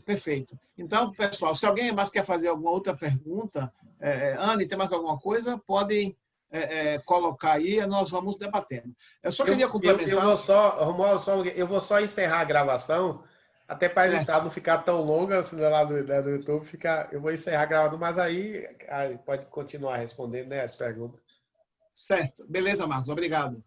Perfeito. Então, pessoal, se alguém mais quer fazer alguma outra pergunta, Anne, tem mais alguma coisa? Podem colocar aí e nós vamos debatendo. Eu só queria complementar. Eu vou só, Romualdo, eu vou só encerrar a gravação, até para evitar não ficar tão longa assim, lá do YouTube. Eu vou encerrar a gravação, mas aí pode continuar respondendo, né, as perguntas. Certo. Beleza, Marcos. Obrigado.